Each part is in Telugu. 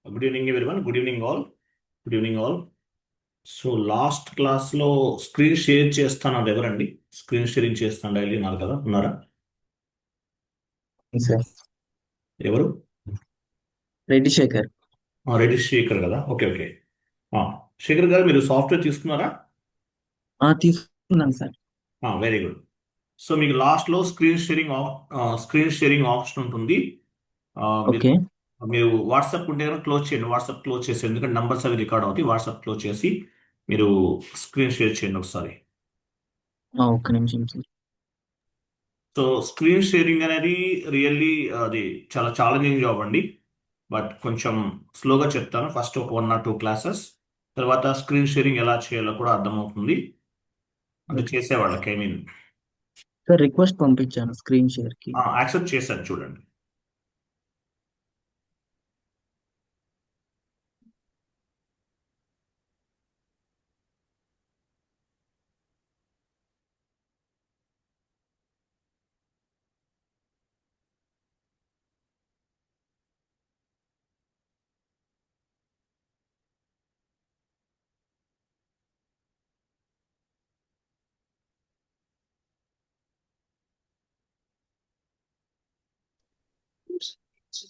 Good evening everyone. Good evening all. Good evening all. So last క్లాస్లో స్క్రీన్ షేర్ చేస్తాను ఎవరండి? స్క్రీన్ షేరింగ్ చేస్తాను డైలీ ఉన్నారు కదా, ఉన్నారా? సార్ ఎవరు? రెడ్డి శేఖర్. రెడ్డి శేఖర్ కదా, ఓకే ఓకే. శేఖర్ గారు, మీరు సాఫ్ట్వేర్ తీసుకున్నారా? తీసుకున్నాను సార్. Very good. సో మీకు లాస్ట్లో స్క్రీన్ షేరింగ్ ఆప్షన్ ఉంటుంది. ఆ, మీరు ఓకే. మీరు వాట్సాప్ ఉంటే కనుక క్లోజ్ చేయండి. వాట్సాప్ క్లోజ్ చేసి, ఎందుకంటే నంబర్స్ అవి రికార్డ్ అవుతాయి. వాట్సాప్ క్లోజ్ చేసి మీరు స్క్రీన్ షేర్ చేయండి ఒకసారి. ఒక్క నిమిషం సార్. సో స్క్రీన్ షేరింగ్ అనేది రియల్లీ అది చాలా ఛాలెంజింగ్ జాబ్ అండి. బట్ కొంచెం స్లోగా చెప్తాను. ఫస్ట్ ఒక 1 or 2 క్లాసెస్ తర్వాత స్క్రీన్ షేరింగ్ ఎలా చేయాలో కూడా అర్థమవుతుంది. అంటే ఓకే చేసేవాళ్ళకి, ఐ మీన్ సార్, రిక్వెస్ట్ పంపించాను స్క్రీన్ షేర్ కి. యాక్సెప్ట్ చేశాను చూడండి.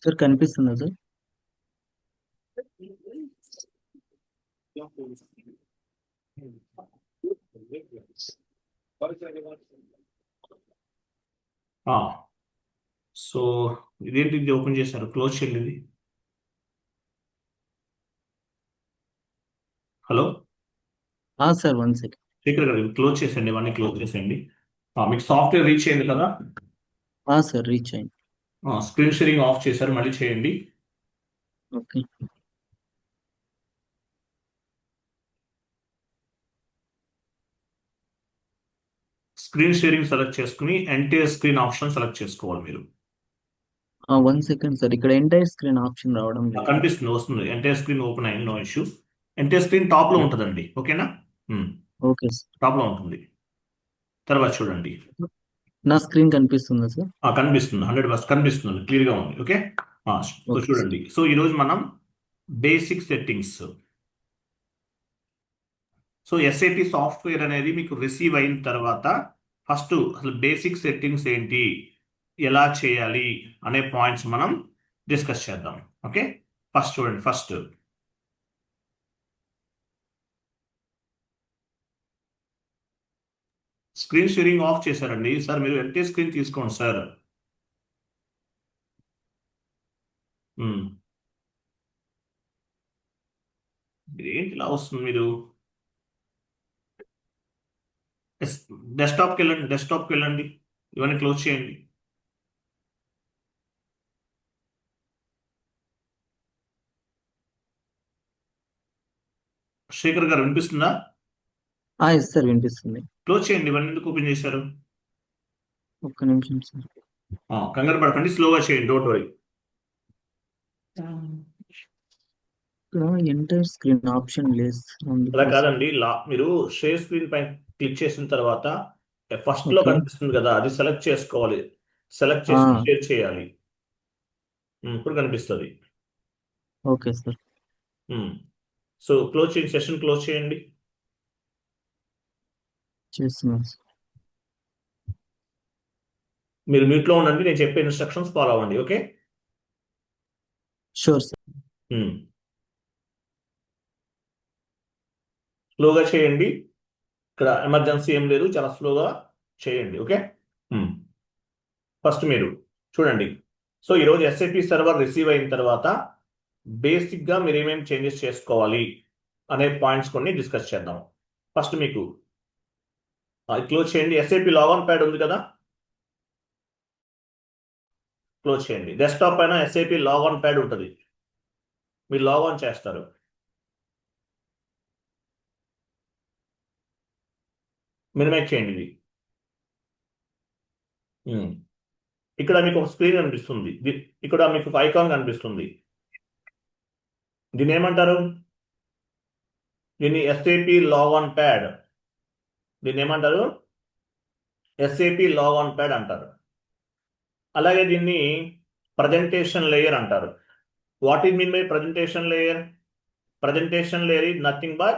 సార్ కనిపిస్తుందా సార్? సో ఇదేంటి, ఇది ఓపెన్ చేశారు, క్లోజ్ చేయండి ఇది. Hello sir 1 second. శేఖర్ గారు, ఇది క్లోజ్ చేసేయండి, ఇవన్నీ క్లోజ్ చేసేయండి. మీకు సాఫ్ట్వేర్ రీచ్ అయింది కదా? సార్ రీచ్ అయింది. స్క్రీన్ షేరింగ్ ఆఫ్ చేశారు, మళ్ళీ చేయండి. ఓకే. స్క్రీన్ షేరింగ్ సెలెక్ట్ చేసుకుని ఎంటైర్ స్క్రీన్ ఆప్షన్ సెలెక్ట్ చేసుకోవాలి మీరు. 1 సెకండ్ సార్, ఇక్కడ ఎంటైర్ స్క్రీన్ ఆప్షన్ రావడం లేదు. కనిపిస్తుంది, వస్తుంది. ఎంటైర్ స్క్రీన్ ఓపెన్ అయింది, no issue. Entire screen top లో ఉంటుందండి, ఓకేనా? Okay sir. టాప్ లో ఉంటుంది. తర్వాత చూడండి. నా స్క్రీన్ కనిపిస్తుందా సార్? కనిపిస్తుంది, 100% కనిపిస్తుంది, క్లియర్ గా ఉంది. ఓకే. So okay sir. చూడండి. సో ఈరోజు మనం basic settings. So SAP software అనేది మీకు రిసీవ్ అయిన తర్వాత ఫస్ట్ అసలు బేసిక్ సెట్టింగ్స్ ఏంటి, ఎలా చేయాలి అనే పాయింట్స్ మనం డిస్కస్ చేద్దాం. ఓకే. ఫస్ట్ చూడండి. ఫస్ట్ స్క్రీన్ షేరింగ్ ఆఫ్ చేశారండి సార్, మీరు ఎంటే స్క్రీన్ తీసుకోండి సార్. ఏంటి ఇలా వస్తుంది? మీరు డెస్క్టాప్కి వెళ్ళండి, ఇవన్నీ క్లోజ్ చేయండి. శేఖర్ గారు, వినిపిస్తుందా? ఎస్ సార్, వినిపిస్తుంది. క్లోజ్ చేయండి, ఇవన్నీ ఎందుకు ఓపెన్ చేశారు? ఒక్క నిమిషం సార్. కంగారు పడకండి, స్లోగా చేయండి, డోంట్ వరీ. ఇక్కడ ఎంటైర్ స్క్రీన్ ఆప్షన్ లేదు సార్, అలా అందుకోసం. కాదండి, మీరు షేర్ స్క్రీన్ పైన క్లిక్ చేసిన తర్వాత ఫస్ట్ లో ఓకే. కనిపిస్తుంది కదా, అది సెలెక్ట్ చేసుకోవాలి. సెలెక్ట్ చేసి షేర్ చేయాలి. ఇప్పుడు కనిపిస్తుంది. Okay sir. సో క్లోజ్ చేయండి, సెషన్ క్లోజ్ చేయండి. చేస్తున్నాను సార్. మీరు మ్యూట్లో ఉండండి, నేను చెప్పే ఇన్స్ట్రక్షన్స్ ఫాలో అవ్వండి. ఓకే. Sure sir. స్లోగా చేయండి, ఇక్కడ ఎమర్జెన్సీ ఏం లేదు, చాలా స్లోగా చేయండి. ఓకే. ఫస్ట్ మీరు చూడండి. సో ఈరోజు ఎస్ఏపి సర్వర్ రిసీవ్ అయిన తర్వాత బేసిక్గా మీరు ఏమేమి చేంజెస్ చేసుకోవాలి అనే పాయింట్స్ కొన్ని డిస్కస్ చేద్దాం. ఫస్ట్ మీకు క్లోజ్ చేయండి. ఎస్ఏపి లాగిన్ ప్యాడ్ ఉంది కదా, క్లోజ్ చేయండి. డెస్క్టాప్ పైన ఎస్ఏపి లాగిన్ ప్యాడ్ ఉంటుంది, మీరు లాగిన్ చేస్తారు. మినిమైజ్ చేయండి ఇది. ఇక్కడ మీకు ఒక స్క్రీన్ కనిపిస్తుంది, ఇక్కడ మీకు ఒక ఐకాన్ కనిపిస్తుంది. దీన్ని ఏమంటారు? దీన్ని ఎస్ఏపి లాగిన్ ప్యాడ్. దీన్ని ఏమంటారు? ఎస్ఏపి లాగిన్ ప్యాడ్ అంటారు. అలాగే దీన్ని ప్రజెంటేషన్ లేయర్ అంటారు. What is mean by presentation layer? Presentation layer is nothing but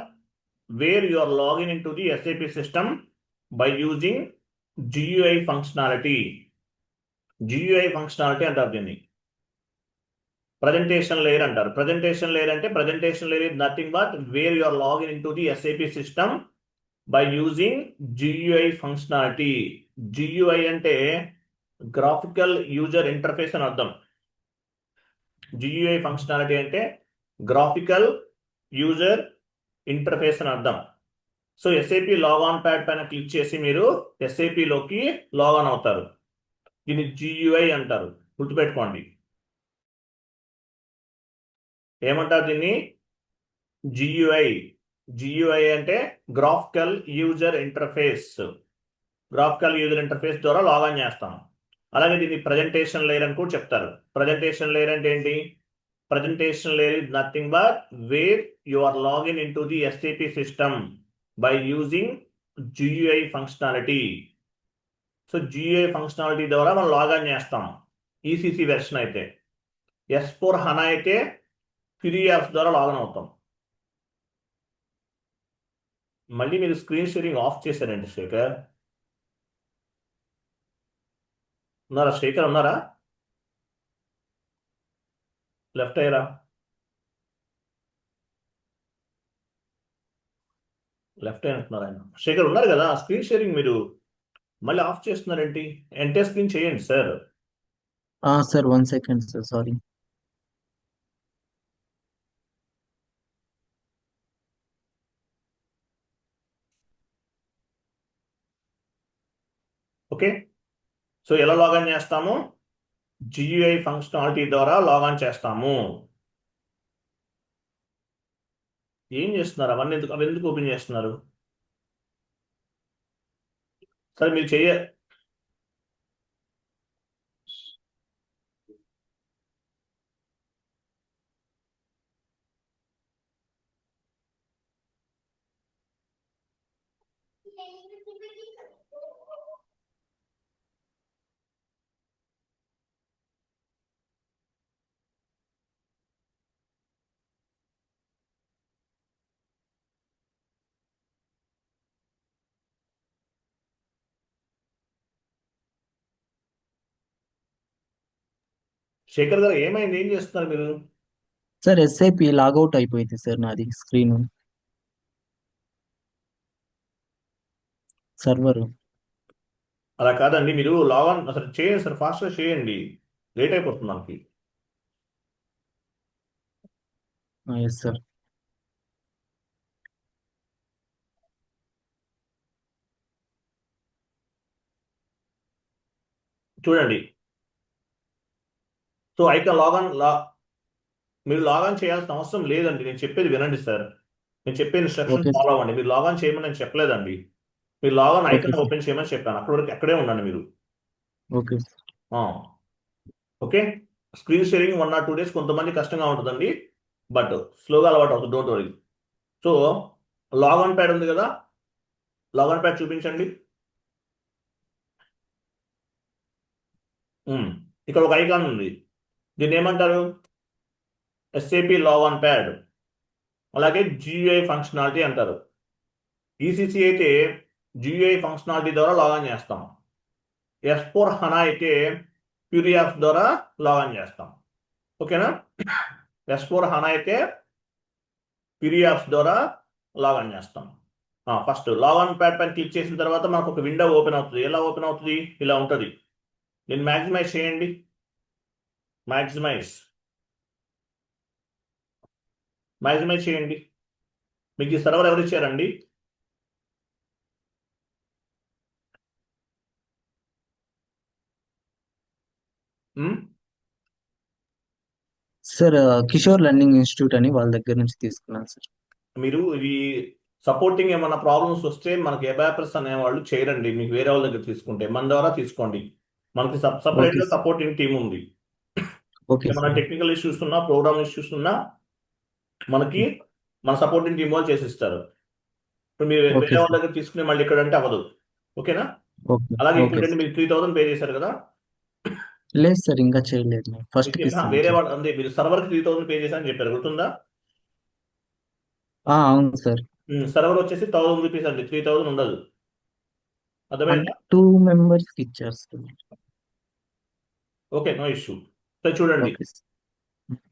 where you are logging into the SAP system by using GUI functionality. GUI functionality అంటారు దీన్ని. Presentation layer అంటారు. Presentation layer అంటే presentation layer is nothing but where you are logging into the SAP system by using GUI functionality. GUI అంటే గ్రాఫికల్ యూజర్ ఇంటర్ఫేస్ అని అర్థం. GUI ఫంక్షనాలిటీ అంటే గ్రాఫికల్ యూజర్ ఇంటర్ఫేస్ అని అర్థం. సో ఎస్ఏపి లాగాన్ ప్యాడ్ పైన క్లిక్ చేసి మీరు ఎస్ఏపిలోకి లాగాన్ అవుతారు. దీన్ని GUI అంటారు, గుర్తుపెట్టుకోండి. ఏమంటారు దీన్ని? GUI. GUI అంటే graphical user interface. Graphical user interface ద్వారా లాగాన్ చేస్తాం. అలాగే దీన్ని ప్రజెంటేషన్ లేయర్ అని కూడా చెప్తారు. ప్రజెంటేషన్ లేయర్ అంటే ఏంటి? Presentation layer is nothing but where you are logging into the SAP system by using GUI functionality. So GUI functionality ద్వారా మనం లాగాన్ చేస్తాం. ECC వెర్షన్ అయితే. S/4HANA అయితే PDFs ద్వారా లాగిన్ అవుతాం. మళ్ళీ మీరు స్క్రీన్ షేరింగ్ ఆఫ్ చేశారండి శేఖర్. ఉన్నారా శేఖర్? ఉన్నారా? లెఫ్ట్ అయ్యారా? లెఫ్ట్ అయినట్టున్నారు ఆయన. శేఖర్ ఉన్నారు కదా? స్క్రీన్ షేరింగ్ మీరు మళ్ళీ ఆఫ్ చేస్తున్నారేంటి? ఎంటే స్క్రీన్ చేయండి sir. Sir 1 second sir, sorry. Okay, so ఎలా లాగాన్ చేస్తాము? GUI ఫంక్షనాలిటీ ద్వారా లాగాన్ చేస్తాము. ఏం చేస్తున్నారు? అవి ఎందుకు ఓపెన్ చేస్తున్నారు? సరే మీరు శేఖర్ గారు ఏమైంది? ఏం చేస్తున్నారు మీరు? సార్ ఎస్ఐపి లాగౌట్ అయిపోయింది సార్, నాది స్క్రీన్ సర్వర్. అలా కాదండి, మీరు లాగాన్ అసలు చేయండి సార్, ఫాస్ట్గా చేయండి, లేట్ అయిపోతుంది మనకి. Yes sir. చూడండి, సో ఐకాన్ మీరు లాగాన్ చేయాల్సిన అవసరం లేదండి. నేను చెప్పేది వినండి సార్. నేను చెప్పే ఇన్స్ట్రక్షన్ ఓకే ఫాలో అవ్వండి. మీరు లాగాన్ చేయమని నేను చెప్పలేదండి. మీరు log on okay icon sir. Open చేయమని చెప్పాను. అక్కడి వరకు అక్కడే ఉండండి మీరు. Okay okay, screen sharing 1 or 2 days కొంతమంది కష్టంగా ఉంటుందండి, బట్ స్లోగా అలవాటు అవుతుంది, don't worry. So log on pad ఉంది కదా, లాగాన్ ప్యాడ్ చూపించండి. ఇక్కడ ఒక ఐకాన్ ఉంది, దీన్ని ఏమంటారు? SAP log on pad. అలాగే GUI ఫంక్షనాలిటీ అంటారు. ECC అయితే GUI ఫంక్షనాలిటీ ద్వారా లాగాన్ చేస్తాం. S/4HANA అయితే PDFs ద్వారా లాగాన్ చేస్తాం. ఓకేనా? S/4HANA అయితే PDFs ద్వారా లాగాన్ చేస్తాం. ఫస్ట్ లాగాన్ ప్యాడ్ పైన క్లిక్ చేసిన తర్వాత మనకు ఒక విండో ఓపెన్ అవుతుంది. ఎలా ఓపెన్ అవుతుంది? ఇలా ఉంటుంది. దీన్ని మ్యాక్సిమైజ్ చేయండి. మ్యాక్సిమైజ్ చేయండి. మీకు ఈ సర్వర్ ఎవరు ఇచ్చారండి? సార్ కిషోర్ లెర్నింగ్ ఇన్స్టిట్యూట్ అని వాళ్ళ దగ్గర నుంచి తీసుకున్నాను సార్. మీరు ఇవి సపోర్టింగ్ ఏమైనా ప్రాబ్లమ్స్ వస్తే మనకి ఎబాపర్స్ అనేవాళ్ళు చేయరండి. మీకు వేరే వాళ్ళ దగ్గర తీసుకుంటే మన ద్వారా తీసుకోండి. మనకి సపరేట్గా సార్. సపోర్టింగ్ టీం ఉంది. ఓకే ఏమైనా సార్. టెక్నికల్ ఇష్యూస్ ఉన్నా, ప్రోగ్రామ్ ఇష్యూస్ ఉన్నా మనకి మన సపోర్టింగ్ టీం వాళ్ళు చేసిస్తారు. ఇప్పుడు మీరు ఓకే వేరే వాళ్ళ సార్. దగ్గర తీసుకుని మళ్ళీ ఇక్కడ అంటే అవ్వదు. ఓకేనా? ఓకే అలాగే ఓకే ఇప్పుడు సార్. మీరు 3000 పే చేశారు కదా, లేదు సార్, ఇంకా చేయలేదు. ఫస్ట్కి మీకు ఇస్తాను వేరే సార్. వాళ్ళు అంతే, మీరు సర్వర్కి 3000 పే చేశారని చెప్పారు, గుర్తుందా? అవును సార్. సర్వర్ వచ్చేసి 1000 రూపీస్ అండి, 3000 ఉండదు. అంటే అర్థమైందా? 2 మెంబర్స్కి ఇచ్చారు sir. Okay, no issue. So చూడండి, ఓకే సార్.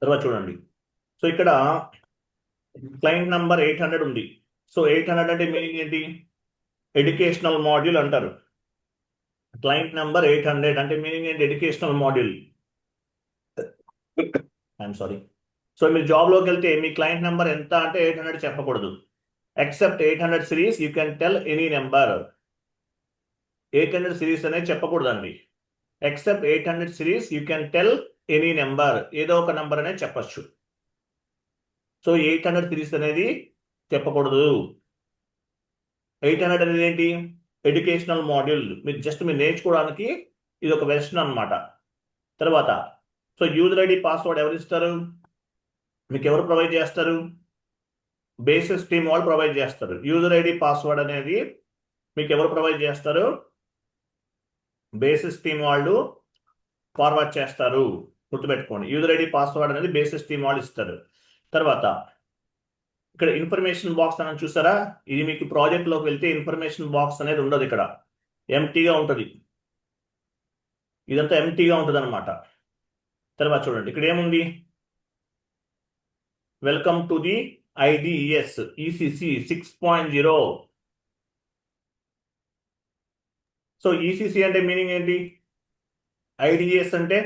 తర్వాత చూడండి. సో ఇక్కడ క్లయింట్ నంబర్ 800 ఉంది. సో 800 అంటే మీనింగ్ ఏంటి? ఎడ్యుకేషనల్ మాడ్యూల్ అంటారు. క్లయింట్ నంబర్ 800 అంటే మీనింగ్ ఏంటి? Educational module. I'm sorry. So మీరు జాబ్లోకి వెళ్తే మీ క్లయింట్ నెంబర్ ఎంత అంటే 800 చెప్పకూడదు. Except 800 series you can tell any number. 800 series అనేది చెప్పకూడదండి. Except 800 series you can tell any number, ఏదో ఒక నెంబర్ అనేది చెప్పచ్చు. సో 800 సిరీస్ అనేది చెప్పకూడదు. 800 అనేది ఏంటి? Educational module. మీరు నేర్చుకోవడానికి ఇది ఒక వెర్షన్ అనమాట. తర్వాత సో యూజర్ ఐడి పాస్వర్డ్ ఎవరు ఇస్తారు? మీకు ఎవరు ప్రొవైడ్ చేస్తారు? బేసిస్ టీమ్ వాళ్ళు ప్రొవైడ్ చేస్తారు. యూజర్ ఐడి పాస్వర్డ్ అనేది మీకు ఎవరు ప్రొవైడ్ చేస్తారు? బేసిస్ టీమ్ వాళ్ళు ఫార్వర్డ్ చేస్తారు. గుర్తుపెట్టుకోండి, యూజర్ ఐడి పాస్వర్డ్ అనేది బేసిస్ టీమ్ వాళ్ళు ఇస్తారు. తర్వాత ఇక్కడ ఇన్ఫర్మేషన్ బాక్స్ అని చూసారా? ఇది మీకు ప్రాజెక్ట్లోకి వెళ్తే ఇన్ఫర్మేషన్ బాక్స్ అనేది ఉండదు, ఇక్కడ ఎంటీగా ఉంటుంది. ఇదంతా ఎంటీగా ఉంటుంది అనమాట. తర్వాత చూడండి, ఇక్కడ ఏముంది? Welcome to the IDES ECC 6.0. So ECC అంటే మీనింగ్ ఏంటి? IDES అంటే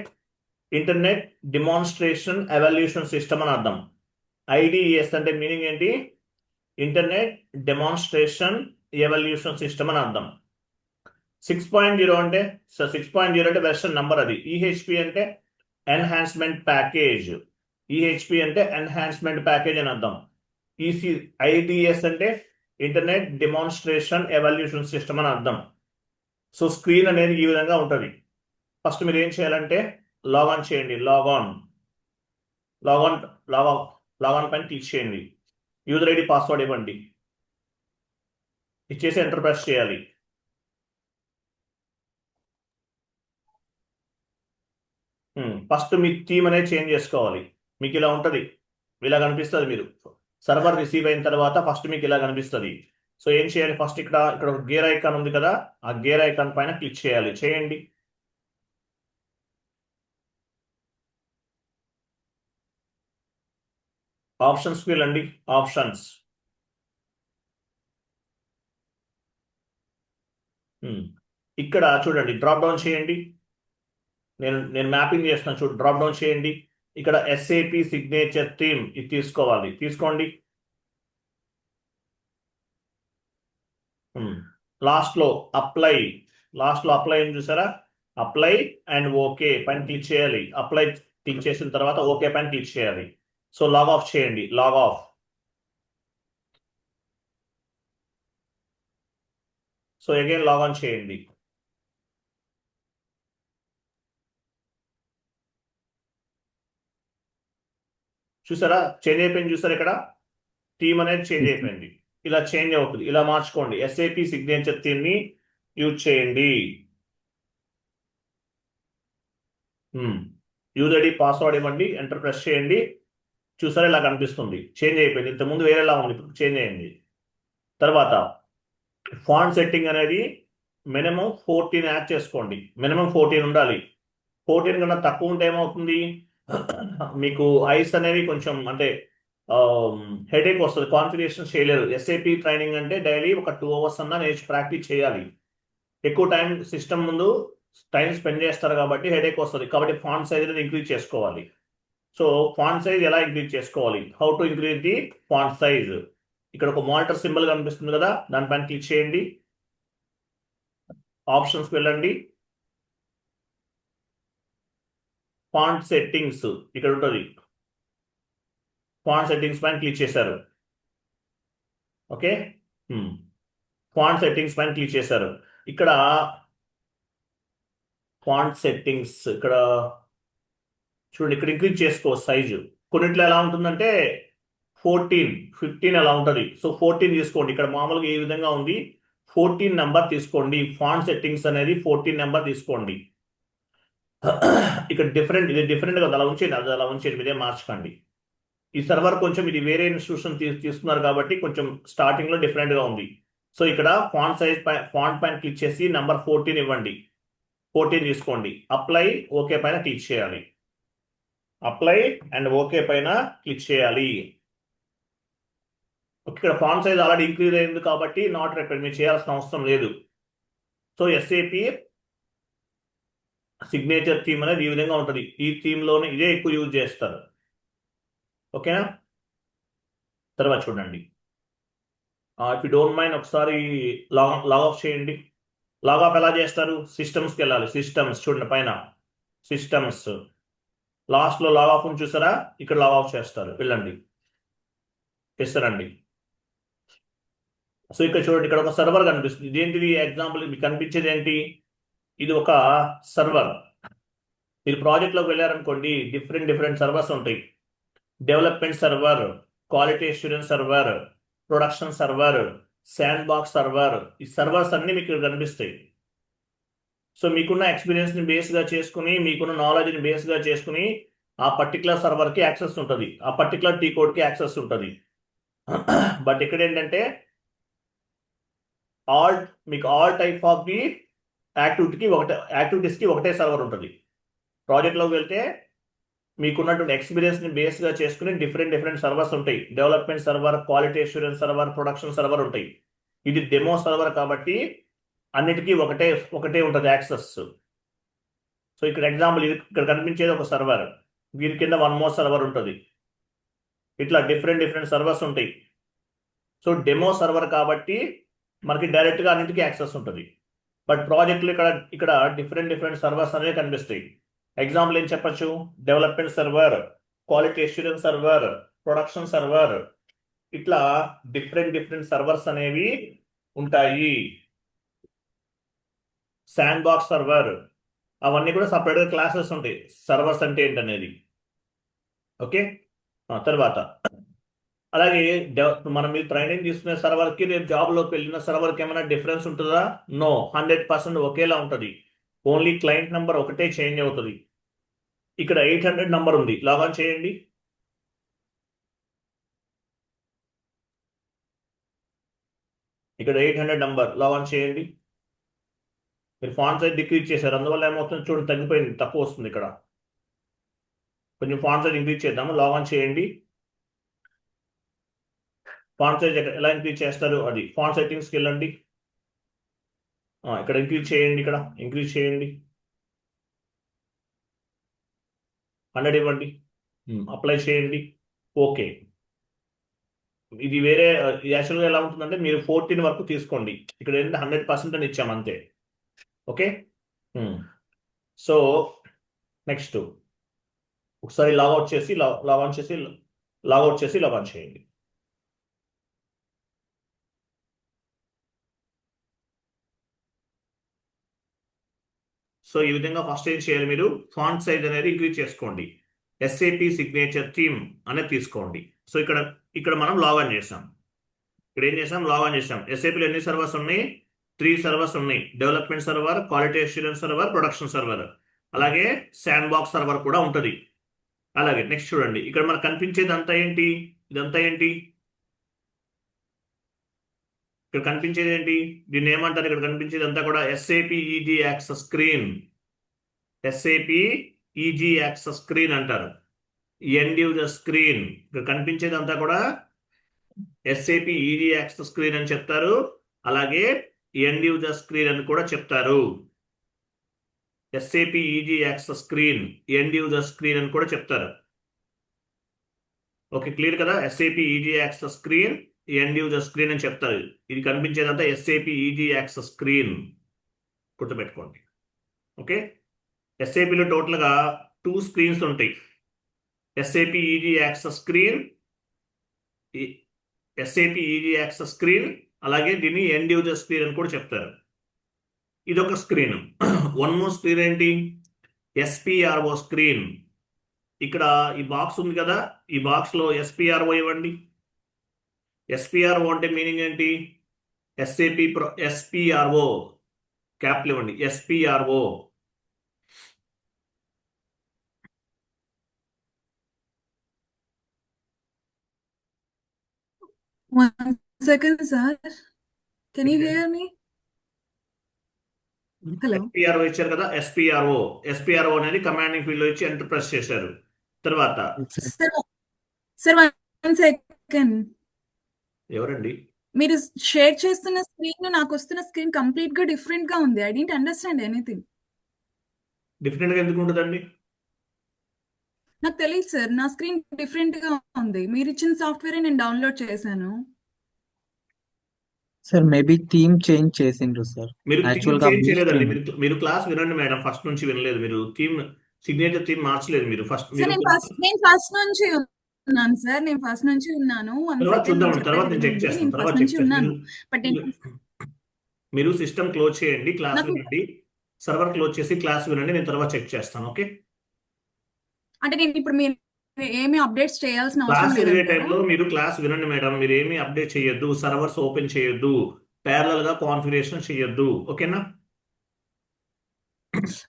ఇంటర్నెట్ డిమాన్స్ట్రేషన్ ఎవాల్యూషన్ సిస్టమ్ అని అర్థం. IDES అంటే మీనింగ్ ఏంటి? ఇంటర్నెట్ డెమాన్స్ట్రేషన్ ఎవల్యూషన్ సిస్టమ్ అని అర్థం. 6.0 అంటే 6.0 అంటే వెర్షన్ నంబర్, అది. EHP అంటే ఎన్హాన్స్మెంట్ ప్యాకేజ్. EHP అంటే ఎన్హాన్స్మెంట్ ప్యాకేజ్ అని అర్థం. IDES అంటే ఇంటర్నెట్ డెమాన్స్ట్రేషన్ ఎవల్యూషన్ సిస్టమ్ అని అర్థం. సో స్క్రీన్ అనేది ఈ విధంగా ఉంటుంది. ఫస్ట్ మీరు ఏం చేయాలంటే లాగాన్ చేయండి. లాగాన్ పైన క్లిక్ చేయండి. యూజర్ ఐడి పాస్వర్డ్ ఇవ్వండి. ఇచ్చేసి ఎంటర్ ప్రెస్ చేయాలి. ఫస్ట్ మీ థీమ్ అనేది చేంజ్ చేసుకోవాలి. మీకు ఇలా ఉంటుంది, ఇలా కనిపిస్తుంది. మీరు సర్వర్ రిసీవ్ అయిన తర్వాత ఫస్ట్ మీకు ఇలా కనిపిస్తుంది. సో ఏం చేయాలి? ఫస్ట్ ఇక్కడ ఒక గేర్ ఐకాన్ ఉంది కదా, ఆ గేర్ ఐకాన్ పైన క్లిక్ చేయాలి. చేయండి. ఆప్షన్స్కి వెళ్ళండి. ఆప్షన్స్. ఇక్కడ చూడండి, డ్రాప్ డౌన్ చేయండి. నేను మ్యాపింగ్ చేస్తున్నాను, చూడు. డ్రాప్ డౌన్ చేయండి. ఇక్కడ SAP సిగ్నేచర్ థీమ్ ఇది తీసుకోవాలి. తీసుకోండి. లాస్ట్లో అప్లై. అప్లై అని చూసారా? అప్లై అండ్ ఓకే పైన క్లిక్ చేయాలి. అప్లై క్లిక్ చేసిన తర్వాత ఓకే పైన క్లిక్ చేయాలి. సో లాగ్ ఆఫ్ చేయండి. Log off. So again log on చేయండి. చూసారా? చేంజ్ అయిపోయింది. చూసారా? ఇక్కడ థీమ్ అనేది చేంజ్ అయిపోయింది. ఇలా చేంజ్ అవుతుంది. ఇలా మార్చుకోండి. SAP సిగ్నేచర్ థీమ్ ని యూజ్ చేయండి. యూజర్ ఐడి పాస్వర్డ్ ఇవ్వండి. ఎంటర్ ప్రెస్ చేయండి. చూసారా? ఇలా కనిపిస్తుంది. చేంజ్ అయిపోయింది. ఇంతకుముందు వేరేలా ఉంది, ఇప్పుడు చేంజ్ అయింది. తర్వాత ఫాంట్ సెట్టింగ్ అనేది మినిమం 14 యాడ్ చేసుకోండి. మినిమం 14 ఉండాలి. 14 కన్నా తక్కువ ఉంటే ఏమవుతుంది? మీకు ఐస్ అనేవి కొంచెం అంటే హెడేక్ వస్తుంది, కాన్ఫిగరేషన్ చేయలేరు. SAP ట్రైనింగ్ అంటే డైలీ ఒక 2 అవర్స్ అన్నా ప్రాక్టీస్ చేయాలి. ఎక్కువ టైం సిస్టమ్ ముందు టైం స్పెండ్ చేస్తారు కాబట్టి హెడేక్ వస్తుంది. కాబట్టి ఫాంట్ సైజ్ అనేది ఇంక్రీజ్ చేసుకోవాలి. సో ఫాంట్ సైజ్ ఎలా ఇంక్రీజ్ చేసుకోవాలి? How to increase the font size? ఇక్కడ ఒక మానిటర్ సింబల్ కనిపిస్తుంది కదా, దానిపైన క్లిక్ చేయండి. ఆప్షన్స్కి వెళ్ళండి. ఫాంట్ సెట్టింగ్స్ ఇక్కడ ఉంటుంది. ఫాంట్ సెట్టింగ్స్ పైన క్లిక్ చేశారు. ఓకే, ఫాంట్ సెట్టింగ్స్ పైన క్లిక్ చేశారు. ఇక్కడ ఫాంట్ సెట్టింగ్స్ ఇక్కడ చూడండి, ఇక్కడ ఇంక్రీజ్ చేసుకోవచ్చు సైజు. కొన్నిట్లో ఎలా ఉంటుందంటే 14, 15 అలా ఉంటుంది. సో 14 తీసుకోండి. ఇక్కడ మామూలుగా ఏ విధంగా ఉంది, 14 నెంబర్ తీసుకోండి. ఫాంట్ సెట్టింగ్స్ అనేది 14 నెంబర్ తీసుకోండి. ఇక్కడ డిఫరెంట్, ఇది డిఫరెంట్ గా అలా ఉంచేయండి, అది అలా ఉంచేయండి, మీదే మార్చకండి. ఈ సర్వర్ కొంచెం ఇది వేరే ఇన్స్టిట్యూషన్ తీసుకున్నారు కాబట్టి కొంచెం స్టార్టింగ్ లో డిఫరెంట్ గా ఉంది. సో ఇక్కడ ఫాంట్ పైన క్లిక్ చేసి నంబర్ 14 ఇవ్వండి. 14 తీసుకోండి. అప్లై ఓకే పైన క్లిక్ చేయాలి. అప్లై అండ్ ఓకే పైన క్లిక్ చేయాలి. ఇక్కడ ఫాంట్ సైజ్ ఆల్రెడీ ఇంక్రీజ్ అయింది కాబట్టి నాట్ రిక్వైర్డ్, మీరు చేయాల్సిన అవసరం లేదు. సో ఎస్ఏపి సిగ్నేచర్ థీమ్ అనేది ఈ విధంగా ఉంటుంది. ఈ థీమ్లోనే ఇదే ఎక్కువ యూజ్ చేస్తారు. ఓకేనా? తర్వాత చూడండి, ఇఫ్ యూ డోంట్ మైండ్ ఒకసారి లాగ్ ఆఫ్ చేయండి. లాగ్ ఆఫ్ ఎలా చేస్తారు? సిస్టమ్స్కి వెళ్ళాలి. సిస్టమ్స్ చూడండి, పైన సిస్టమ్స్ లాస్ట్లో లాగ్ ఆఫ్ అని చూసారా? ఇక్కడ లాగ్ ఆఫ్ చేస్తారు, వెళ్ళండి, చేస్తారండి. సో ఇక్కడ చూడండి, ఇక్కడ ఒక సర్వర్ కనిపిస్తుంది. ఇదేంటిది? ఎగ్జాంపుల్ మీకు కనిపించేది ఏంటి? ఇది ఒక సర్వర్. మీరు ప్రాజెక్ట్లోకి వెళ్ళారనుకోండి, డిఫరెంట్ సర్వర్స్ ఉంటాయి. Development server, quality assurance server, production server, sand box server. ఈ సర్వర్స్ అన్ని మీకు ఇక్కడ కనిపిస్తాయి. సో మీకున్న ఎక్స్పీరియన్స్ని బేస్గా చేసుకుని, మీకున్న నాలెడ్జ్ని బేస్గా చేసుకుని ఆ పర్టికులర్ సర్వర్కి యాక్సెస్ ఉంటుంది, ఆ పర్టికులర్ టీ కోడ్కి యాక్సెస్ ఉంటుంది. బట్ ఇక్కడ ఏంటంటే మీకు ఆల్ టైప్ ఆఫ్ ది యాక్టివిటీస్కి ఒకటే సర్వర్ ఉంటుంది. ప్రాజెక్ట్లోకి వెళ్తే మీకున్నటువంటి ఎక్స్పీరియన్స్ని బేస్గా చేసుకుని డిఫరెంట్ సర్వర్స్ ఉంటాయి. Development server, quality assurance server, production server ఉంటాయి. ఇది డెమో సర్వర్ కాబట్టి అన్నిటికీ ఒకటే ఉంటుంది యాక్సెస్. సో ఇక్కడ ఎగ్జాంపుల్, ఇది ఇక్కడ కనిపించేది ఒక సర్వర్, దీని కింద వన్ మోర్ సర్వర్ ఉంటుంది. ఇట్లా డిఫరెంట్ సర్వర్స్ ఉంటాయి. సో డెమో సర్వర్ కాబట్టి మనకి డైరెక్ట్గా అన్నింటికీ యాక్సెస్ ఉంటుంది. బట్ ప్రాజెక్టులు ఇక్కడ డిఫరెంట్ సర్వర్స్ అనేవి కనిపిస్తాయి. ఎగ్జాంపుల్ ఏం చెప్పచ్చు? Development server, quality assurance server, production server, ఇట్లా డిఫరెంట్ సర్వర్స్ అనేవి ఉంటాయి. శాండ్ బాక్స్ సర్వర్, అవన్నీ కూడా సపరేట్గా క్లాసెస్ ఉంటాయి, సర్వర్స్ అంటే ఏంటనేది. ఓకే, తర్వాత అలాగే మనం మీరు ట్రైనింగ్ తీసుకునే సర్వర్కి రేపు జాబ్లోకి వెళ్ళిన సర్వర్కి ఏమైనా డిఫరెన్స్ ఉంటుందా? నో, 100% ఒకేలా ఉంటుంది. ఓన్లీ క్లయింట్ నెంబర్ ఒకటే చేంజ్ అవుతుంది. ఇక్కడ 800 నంబర్ ఉంది, లాగాన్ చేయండి. ఇక్కడ 800 నంబర్ లాగాన్ చేయండి. మీరు ఫాంట్ సైజ్ డిక్రీజ్ చేశారు, అందువల్ల ఏమవుతుంది చూడండి, తగ్గిపోయింది, తక్కువ వస్తుంది. ఇక్కడ కొంచెం ఫాంట్ సైజ్ ఇంక్రీజ్ చేద్దాము. లాగాన్ చేయండి. ఫాంట్ సైజ్ ఎలా ఇంక్రీజ్ చేస్తారు? అది ఫాంట్ సెట్టింగ్స్కి వెళ్ళండి. ఇక్కడ ఇంక్రీజ్ చేయండి, ఇక్కడ ఇంక్రీజ్ చేయండి, 100 ఇవ్వండి, అప్లై చేయండి. ఓకే, ఇది వేరే యాక్చువల్గా ఎలా ఉంటుందంటే మీరు 14 వరకు తీసుకోండి, ఇక్కడ ఏంటంటే 100% అని ఇచ్చాము అంతే. ఓకే, సో నెక్స్ట్ ఒకసారి లాగౌట్ చేసి లాగౌట్ చేసి లాగాన్ చేయండి. సో ఈ విధంగా ఫస్ట్ ఏం చేయాలి? మీరు ఫాంట్ సైజ్ అనేది ఇంక్రీజ్ చేసుకోండి. ఎస్ఏపి సిగ్నేచర్ థీమ్ అనేది తీసుకోండి. సో ఇక్కడ మనం లాగాన్ చేసాం. ఇక్కడ ఏం చేసాం? లాగాన్ చేసాం. ఎస్ఏపిలో ఎన్ని సర్వర్స్ ఉన్నాయి? 3 సర్వర్స్ ఉన్నాయి. Development server, quality assurance server, production server, అలాగే శాండ్ బాక్స్ సర్వర్ కూడా ఉంటుంది. అలాగే నెక్స్ట్ చూడండి, ఇక్కడ మనకు కనిపించేది అంతా ఏంటి? ఇదంతా ఏంటి? ఇక్కడ కనిపించేది ఏంటి? దీన్ని ఏమంటారు? ఇక్కడ కనిపించేది అంతా కూడా SAP easy access screen. SAP easy access screen అంటారు. End user screen. ఇక్కడ కనిపించేది అంతా కూడా ఎస్ఏపి ఈజీ యాక్సెస్ స్క్రీన్ అని చెప్తారు, అలాగే ఎండ్ యూజర్ స్క్రీన్ అని కూడా చెప్తారు. SAP easy access screen, end user screen అని కూడా చెప్తారు. ఓకే, క్లియర్ కదా? SAP easy access screen, end user screen అని చెప్తారు. ఇది కనిపించేదంతా ఎస్ఏపి ఈజీ యాక్సెస్ స్క్రీన్, గుర్తుపెట్టుకోండి. ఓకే, ఎస్ఏపిలో టోటల్గా 2 స్క్రీన్స్ ఉంటాయి. SAP easy access screen, SAP easy access screen, అలాగే దీన్ని ఎండ్ యూజర్ స్క్రీన్ అని కూడా చెప్తారు. ఇదొక స్క్రీన్. వన్ మోర్ స్క్రీన్ ఏంటి? SPRO screen. ఇక్కడ ఈ బాక్స్ ఉంది కదా, ఈ బాక్స్లో ఎస్పిఆర్ఓ ఇవ్వండి. ఎస్పిఆర్ఓ అంటే మీనింగ్ ఏంటి? ఎస్పిఆర్ఓ క్యాపిటల్ ఇవ్వండి. SPRO One second, sir. Can you hear me? Hello. SPRO ఇచ్చారు కదా, ఎస్పిఆర్ఓ అనేది కమాండింగ్ ఫీల్డ్ లో ఇచ్చి ఎంటర్ ప్రెస్ చేశారు. తర్వాత Sir, sir, one second. ఎవరండి? మీరు షేర్ చేస్తున్న స్క్రీన్ నాకు వస్తున్న స్క్రీన్ కంప్లీట్ గా డిఫరెంట్ గా ఉంది. I don't understand anything. Different గా ఎందుకు ఉంటుందండి? నాకు తెలియదు సార్, నా స్క్రీన్ డిఫరెంట్ గా ఉంది. మీరు ఇచ్చిన సాఫ్ట్వేర్ నేను డౌన్లోడ్ చేశాను. సార్ మేబీ థీమ్ చేంజ్ చేసిండ్రు సార్. మీరు థీమ్ యాక్చువల్ గా చేంజ్ బ్లూ చేయలేదండి. స్క్రీన్. మీరు క్లాస్ వినండి మేడం, ఫస్ట్ నుంచి వినలేదు మీరు. సిగ్నేచర్ థీమ్ మార్చలేదు మీరు. సార్ నేను ఫస్ట్ నుంచి ఉన్నాను సార్. నేను ఫస్ట్ నుంచి ఉన్నాను. వన్ తర్వాత సెకండ్ చూద్దాం, నేను తర్వాత చెప్పేది నేను చెక్ వినండి. చేస్తాను, నేను తర్వాత ఫస్ట్ చెక్ నుంచి చేస్తాను. ఉన్నాను. బట్ మీరు సిస్టమ్ క్లోజ్ చేయండి, క్లాస్ నాకు వినండి, సర్వర్ క్లోజ్ చేసి క్లాస్ వినండి, నేను తర్వాత చెక్ చేస్తాను. ఓకే? అంటే నేను ఇప్పుడు మీరు ఏమి అప్డేట్స్ చేయాల్సిన అవసరం క్లాస్ వినే లేదంటారా? టైంలో మీరు క్లాస్ వినండి మేడం. మీరు ఏమి అప్డేట్ చేయొద్దు, సర్వర్స్ ఓపెన్ చేయొద్దు, ప్యారలల్ గా కాన్ఫిగరేషన్ చేయొద్దు. ఓకేనా?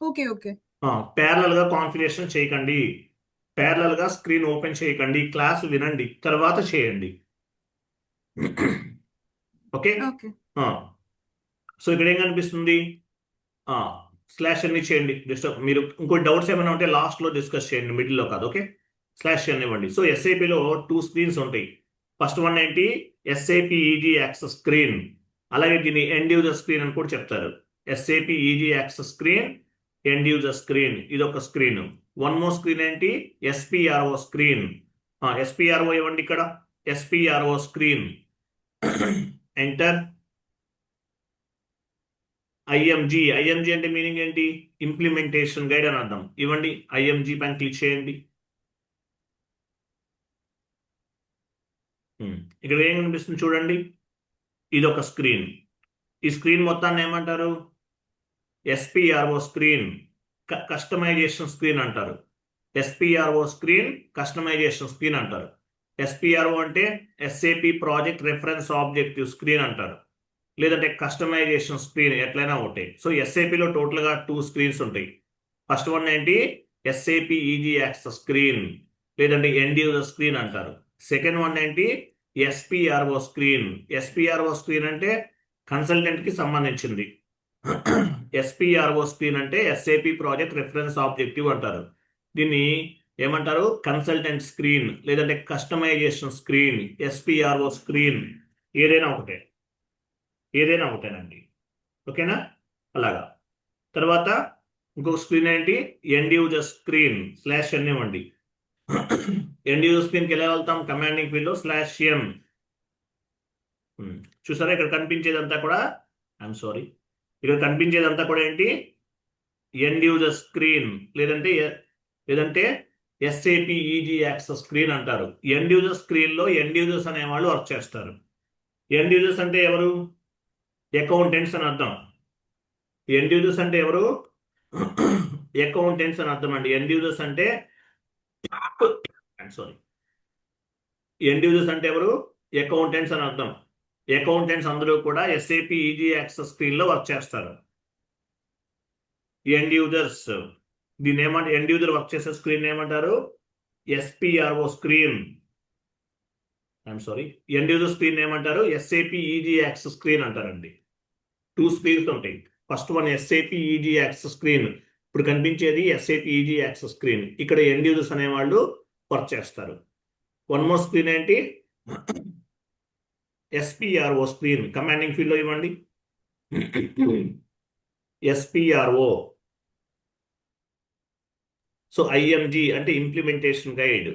ఓకే. ప్యారలల్ గా కాన్ఫిగరేషన్ చేయకండి, ప్యారలల్ గా స్క్రీన్ ఓపెన్ చేయకండి, క్లాస్ వినండి తర్వాత చేయండి. ఓకే? ఓకే. సో ఇక్కడ ఏం కనిపిస్తుంది? స్లాష్ అన్ని చేయండి. డిస్టర్బ్ మీరు ఇంకో డౌట్స్ ఏమైనా ఉంటే లాస్ట్ లో డిస్కస్ చేయండి, మిడిల్ లో కాదు. ఓకే? స్లాష్ అనివ్వండి. సో ఎస్ఐపిలో 2 స్క్రీన్స్ ఉంటాయి. ఫస్ట్ వన్ ఏంటి? SIP easy access screen. అలాగే దీన్ని ఎండ్ యూజర్ స్క్రీన్ అని కూడా చెప్తారు. SIP easy access screen, end user screen, ఇది ఒక స్క్రీన్. వన్ మోర్ స్క్రీన్ ఏంటి? SPRO screen. ఎస్పిఆర్ఓ ఇవ్వండి ఇక్కడ, ఎస్పిఆర్ఓ స్క్రీన్. ఎంటర్. ఐఎంజి అంటే మీనింగ్ ఏంటి? ఇంప్లిమెంటేషన్ గైడ్ అని అర్థం. ఇవ్వండి, ఐఎంజి పైన క్లిక్ చేయండి. ఇక్కడ ఏం కనిపిస్తుంది చూడండి, ఇది ఒక స్క్రీన్. ఈ స్క్రీన్ మొత్తాన్ని ఏమంటారు? ఎస్పిఆర్ఓ స్క్రీన్, కస్టమైజేషన్ స్క్రీన్ అంటారు. ఎస్పిఆర్ఓ స్క్రీన్, కస్టమైజేషన్ స్క్రీన్ అంటారు. ఎస్పిఆర్ఓ అంటే SAP project reference objective screen అంటారు, లేదంటే కస్టమైజేషన్ స్క్రీన్, ఎట్లయినా ఒకటే. సో ఎస్ఏపిలో టోటల్గా 2 స్క్రీన్స్ ఉంటాయి. ఫస్ట్ వన్ ఏంటి? ఎస్ఏపి ఈజీ యాక్సెస్ స్క్రీన్, లేదంటే ఎండ్ యూజర్ స్క్రీన్ అంటారు. సెకండ్ వన్ ఏంటి? SPRO screen. ఎస్పిఆర్ఓ స్క్రీన్ అంటే కన్సల్టెంట్ కి సంబంధించింది. ఎస్పిఆర్ఓ స్క్రీన్ అంటే ఎస్ఏపి ప్రాజెక్ట్ రెఫరెన్స్ ఆబ్జెక్టివ్ అంటారు. దీన్ని ఏమంటారు? కన్సల్టెంట్ స్క్రీన్, లేదంటే కస్టమైజేషన్ స్క్రీన్, ఎస్పిఆర్ఓ స్క్రీన్, ఏదైనా ఒకటేనండి. ఓకేనా? అలాగా. తర్వాత ఇంకొక స్క్రీన్ ఏంటి? End user screen. Slash N ఇవ్వండి. ఎండ్ యూజర్ స్క్రీన్కి ఎలా వెళ్తాం? కమాండింగ్ ఫీల్డ్ లో /n. చూసారా, ఇక్కడ కనిపించేదంతా కూడా, ఐఎమ్ సారీ, ఇక్కడ కనిపించేదంతా కూడా ఏంటి? ఎండ్ యూజర్ స్క్రీన్, లేదంటే ఎస్ఏపి ఈజీ యాక్సెస్ స్క్రీన్ అంటారు. ఎండ్ యూజర్ స్క్రీన్ లో ఎండ్ యూజర్స్ అనే వాళ్ళు వర్క్ చేస్తారు. ఎండ్ యూజర్స్ అంటే ఎవరు? అకౌంటెంట్స్ అని అర్థం. ఎండ్ యూజర్స్ అంటే ఎవరు? అకౌంటెంట్స్ అని అర్థం అండి. ఎండ్ యూజర్స్ అంటే ఎండ్ యూజర్స్ అంటే ఎవరు? అకౌంటెంట్స్ అని అర్థం. అకౌంటెంట్స్ అందరూ కూడా ఎస్ఏపి ఈజీ యాక్సెస్ స్క్రీన్ లో వర్క్ చేస్తారు. ఎండ్ యూజర్స్, దీన్ని ఏమంటే ఎండ్ యూజర్ వర్క్ చేసే స్క్రీన్ ఏమంటారు? SPRO screen. I'm sorry, end user screen ఏమంటారు? ఎస్ఏపి ఈజీ యాక్సెస్ స్క్రీన్ అంటారండి. 2 స్క్రీన్స్ ఉంటాయి. First one SAP easy access screen, ఇప్పుడు కనిపించేది ఎస్ఏపి ఈజీ యాక్సెస్ స్క్రీన్. ఇక్కడ ఎండ్ యూజర్స్ అనేవాళ్ళు వర్క్ చేస్తారు. వన్ మోర్ స్క్రీన్ ఏంటి? SPRO screen. కమాండింగ్ ఫీల్డ్ లో ఇవ్వండి, ఎస్పిఆర్ఓ. సో ఐఎంజి అంటే ఇంప్లిమెంటేషన్ గైడ్.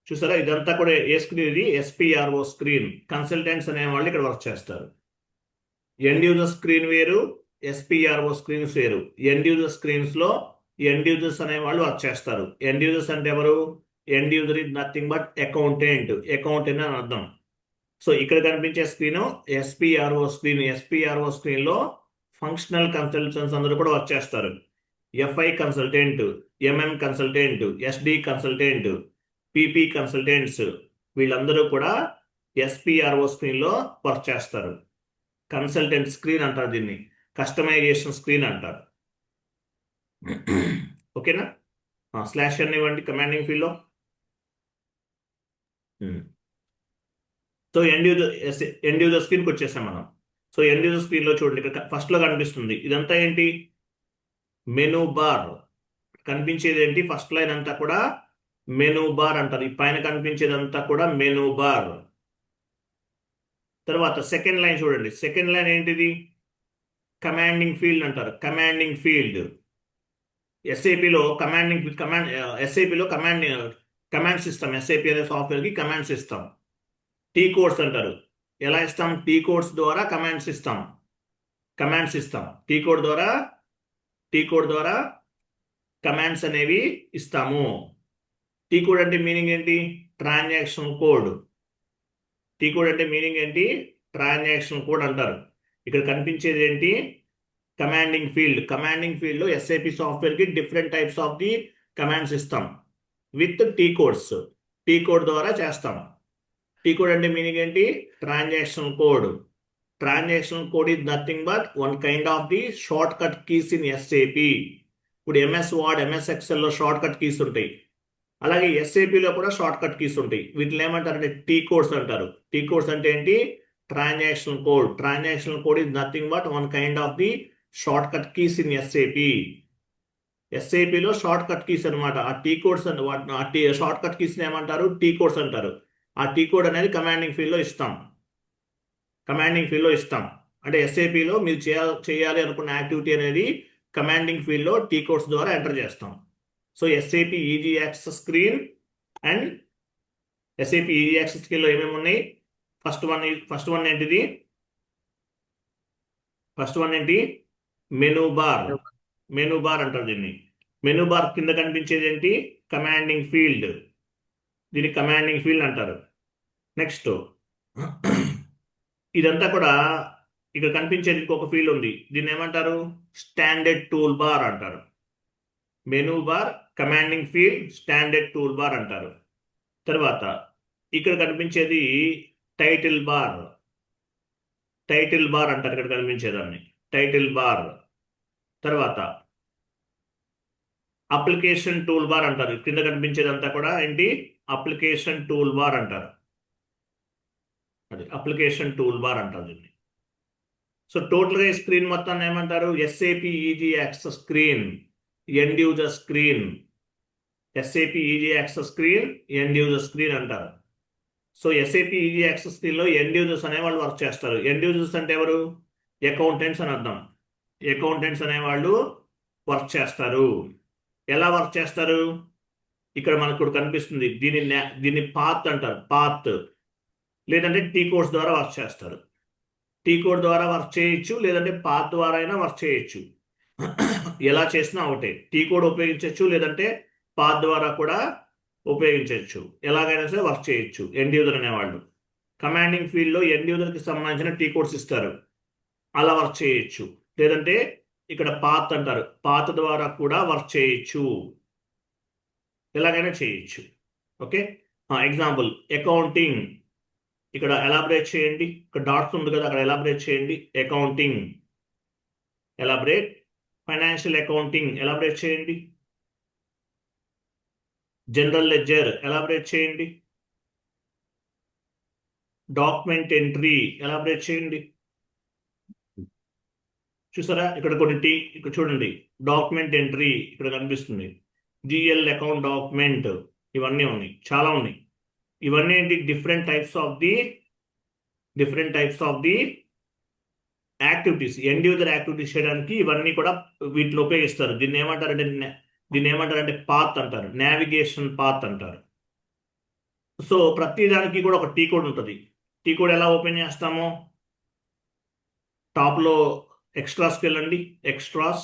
చూసారా, ఇదంతా కూడా ఏ స్క్రీన్? ఇది ఎస్పిఆర్ఓ స్క్రీన్. కన్సల్టెంట్స్ అనే వాళ్ళు ఇక్కడ వర్క్ చేస్తారు. ఎండ్ యూజర్ స్క్రీన్ వేరు, ఎస్పిఆర్ఓ స్క్రీన్స్ వేరు. ఎండ్ యూజర్ స్క్రీన్స్ లో ఎండ్ యూజర్స్ అనే వాళ్ళు వర్క్ చేస్తారు. ఎండ్ యూజర్స్ అంటే ఎవరు? End user is nothing but accountant అని అర్థం. సో ఇక్కడ కనిపించే screen SPRO screen. SPRO screen లో ఫంక్షనల్ కన్సల్టెంట్స్ అందరూ కూడా వర్క్ చేస్తారు. FI consultant, MM consultant, SD consultant, PP consultants, వీళ్ళందరూ కూడా ఎస్పిఆర్ఓ స్క్రీన్ లో వర్క్ చేస్తారు. కన్సల్టెంట్ స్క్రీన్ అంటారు, దీన్ని కస్టమైజేషన్ స్క్రీన్ అంటారు. ఓకేనా? /n ఇవ్వండి కమాండింగ్ ఫీల్డ్ లో. సో ఎండ్ యూజర్ స్క్రీన్కి వచ్చేసాం మనం. సో ఎండ్ యూజర్ స్క్రీన్లో చూడండి, ఇక్కడ ఫస్ట్లో కనిపిస్తుంది ఇదంతా ఏంటి, మెనూ బార్. కనిపించేది ఏంటి, ఫస్ట్ లైన్ అంతా కూడా మెనూ బార్ అంటారు. ఈ పైన కనిపించేదంతా కూడా మెనూ బార్. తర్వాత సెకండ్ లైన్ చూడండి, సెకండ్ లైన్ ఏంటిది, కమాండింగ్ ఫీల్డ్ అంటారు. కమాండింగ్ ఫీల్డ్ ఎస్ఏపిలో కమాండ్ సిస్టమ్. ఎస్ఏపి అనే సాఫ్ట్వేర్కి కమాండ్స్ ఇస్తాం. టీ కోడ్స్ అంటారు. ఎలా ఇస్తాం, టీ కోడ్స్ ద్వారా కమాండ్స్ ఇస్తాం. టీ కోడ్ ద్వారా కమాండ్స్ అనేవి ఇస్తాము. టీ కోడ్ అంటే మీనింగ్ ఏంటి, ట్రాన్సాక్షన్ కోడ్. టీ కోడ్ అంటే మీనింగ్ ఏంటి, ట్రాన్సాక్షన్ కోడ్ అంటారు. ఇక్కడ కనిపించేది ఏంటి, కమాండింగ్ ఫీల్డ్లో ఎస్ఐపి సాఫ్ట్వేర్కి different types of the commands ఇస్తాం with T codes. T code ద్వారా చేస్తాం. టీ కోడ్ అంటే మీనింగ్ ఏంటి, transaction code. Transaction code is nothing but one kind of the shortcut keys in SAP. ఇప్పుడు ఎంఎస్ వర్డ్, ఎంఎస్ ఎక్సెల్లో షార్ట్ కట్ కీస్ ఉంటాయి. అలాగే ఎస్ఏపిలో కూడా షార్ట్ కట్ కీస్ ఉంటాయి. వీటిని ఏమంటారంటే టీ కోడ్స్ అంటారు. టీ కోడ్స్ అంటే ఏంటి, transaction code is nothing but one kind of the shortcut keys in SAP. ఎస్ఏపిలో షార్ట్ కట్ కీస్ అనమాట. ఆ టీ కోడ్స్ షార్ట్ కట్ కీస్ని ఏమంటారు, టీ కోడ్స్ అంటారు. ఆ టీ కోడ్ అనేది కమాండింగ్ ఫీల్డ్లో ఇస్తాం. అంటే ఎస్ఏపిలో మీరు చేయాలి అనుకున్న యాక్టివిటీ అనేది కమాండింగ్ ఫీల్డ్లో టీ కోడ్స్ ద్వారా ఎంటర్ చేస్తాం. So SAP easy access screen and SAP easy access స్క్రీన్లో ఏమేమి ఉన్నాయి, ఫస్ట్ వన్ ఏంటి, మెనూ బార్ అంటారు దీన్ని. మెనూ బార్ కింద కనిపించేది ఏంటి, కమాండింగ్ ఫీల్డ్. దీన్ని కమాండింగ్ ఫీల్డ్ అంటారు. నెక్స్ట్ ఇదంతా కూడా ఇక్కడ కనిపించేది ఇంకొక ఫీల్డ్ ఉంది. దీన్ని ఏమంటారు, స్టాండర్డ్ టూల్ బార్ అంటారు. Menu bar, commanding field, standard tool bar అంటారు. తర్వాత ఇక్కడ కనిపించేది టైటిల్ బార్ అంటారు. ఇక్కడ కనిపించేదాన్ని టైటిల్ బార్. తర్వాత అప్లికేషన్ టూల్ బార్ అంటారు. కింద కనిపించేదంతా కూడా ఏంటి, అప్లికేషన్ టూల్ బార్ అంటారు. అది అప్లికేషన్ టూల్ బార్ అంటారు దీన్ని. సో టోటల్గా ఈ స్క్రీన్ మొత్తాన్ని ఏమంటారు, SAP easy access screen, end user screen. SAP easy access screen, end user screen అంటారు. సో ఎస్ఏపి ఈజీ యాక్సెస్ స్క్రీన్లో ఎండ్ యూజర్స్ అనేవాళ్ళు వర్క్ చేస్తారు. ఎండ్ యూజర్స్ అంటే ఎవరు, అకౌంటెంట్స్ అని అర్థం. అకౌంటెంట్స్ అనేవాళ్ళు వర్క్ చేస్తారు. ఎలా వర్క్ చేస్తారు, ఇక్కడ మనకు కూడా కనిపిస్తుంది. దీన్ని పాత్ అంటారు. పాత్ లేదంటే టీ కోడ్స్ ద్వారా వర్క్ చేస్తారు. టీ కోడ్ ద్వారా వర్క్ చేయొచ్చు, లేదంటే పాత్ ద్వారా అయినా వర్క్ చేయొచ్చు. ఎలా చేసినా ఒకటే. టీ కోడ్ ఉపయోగించవచ్చు, లేదంటే పాత్ ద్వారా కూడా ఉపయోగించవచ్చు. ఎలాగైనా సరే వర్క్ చేయొచ్చు ఎండ్ యూజర్ అనేవాళ్ళు. కమాండింగ్ ఫీల్డ్లో ఎండ్ యూజర్కి సంబంధించిన టీ కోడ్స్ ఇస్తారు, అలా వర్క్ చేయొచ్చు. లేదంటే ఇక్కడ పాత్ అంటారు, పాత్ ద్వారా కూడా వర్క్ చేయొచ్చు, ఎలాగైనా చేయొచ్చు. Okay, example accounting. ఇక్కడ ఎలాబరేట్ చేయండి, ఇక్కడ డాట్స్ ఉంది కదా, అక్కడ ఎలాబరేట్ చేయండి. Accounting elaborate, financial accounting elaborate చేయండి. జనరల్ లెడ్జర్ ఎలాబరేట్ చేయండి. డాక్యుమెంట్ ఎంట్రీ ఎలాబరేట్ చేయండి. చూసారా, ఇక్కడ కొన్ని ఇక్కడ చూడండి, డాక్యుమెంట్ ఎంట్రీ ఇక్కడ కనిపిస్తుంది. జిఎల్ అకౌంట్ డాక్యుమెంట్, ఇవన్నీ ఉన్నాయి, చాలా ఉన్నాయి. ఇవన్నీ ఏంటి, different types of the activities, end user activities చేయడానికి ఇవన్నీ కూడా వీటిలో ఉపయోగిస్తారు. దీన్ని ఏమంటారంటే పాత్ అంటారు, నావిగేషన్ పాత్ అంటారు. సో ప్రతి దానికి కూడా ఒక టీ కోడ్ ఉంటుంది. టీ కోడ్ ఎలా ఓపెన్ చేస్తామో, టాప్లో ఎక్స్ట్రాస్కి వెళ్ళండి. ఎక్స్ట్రాస్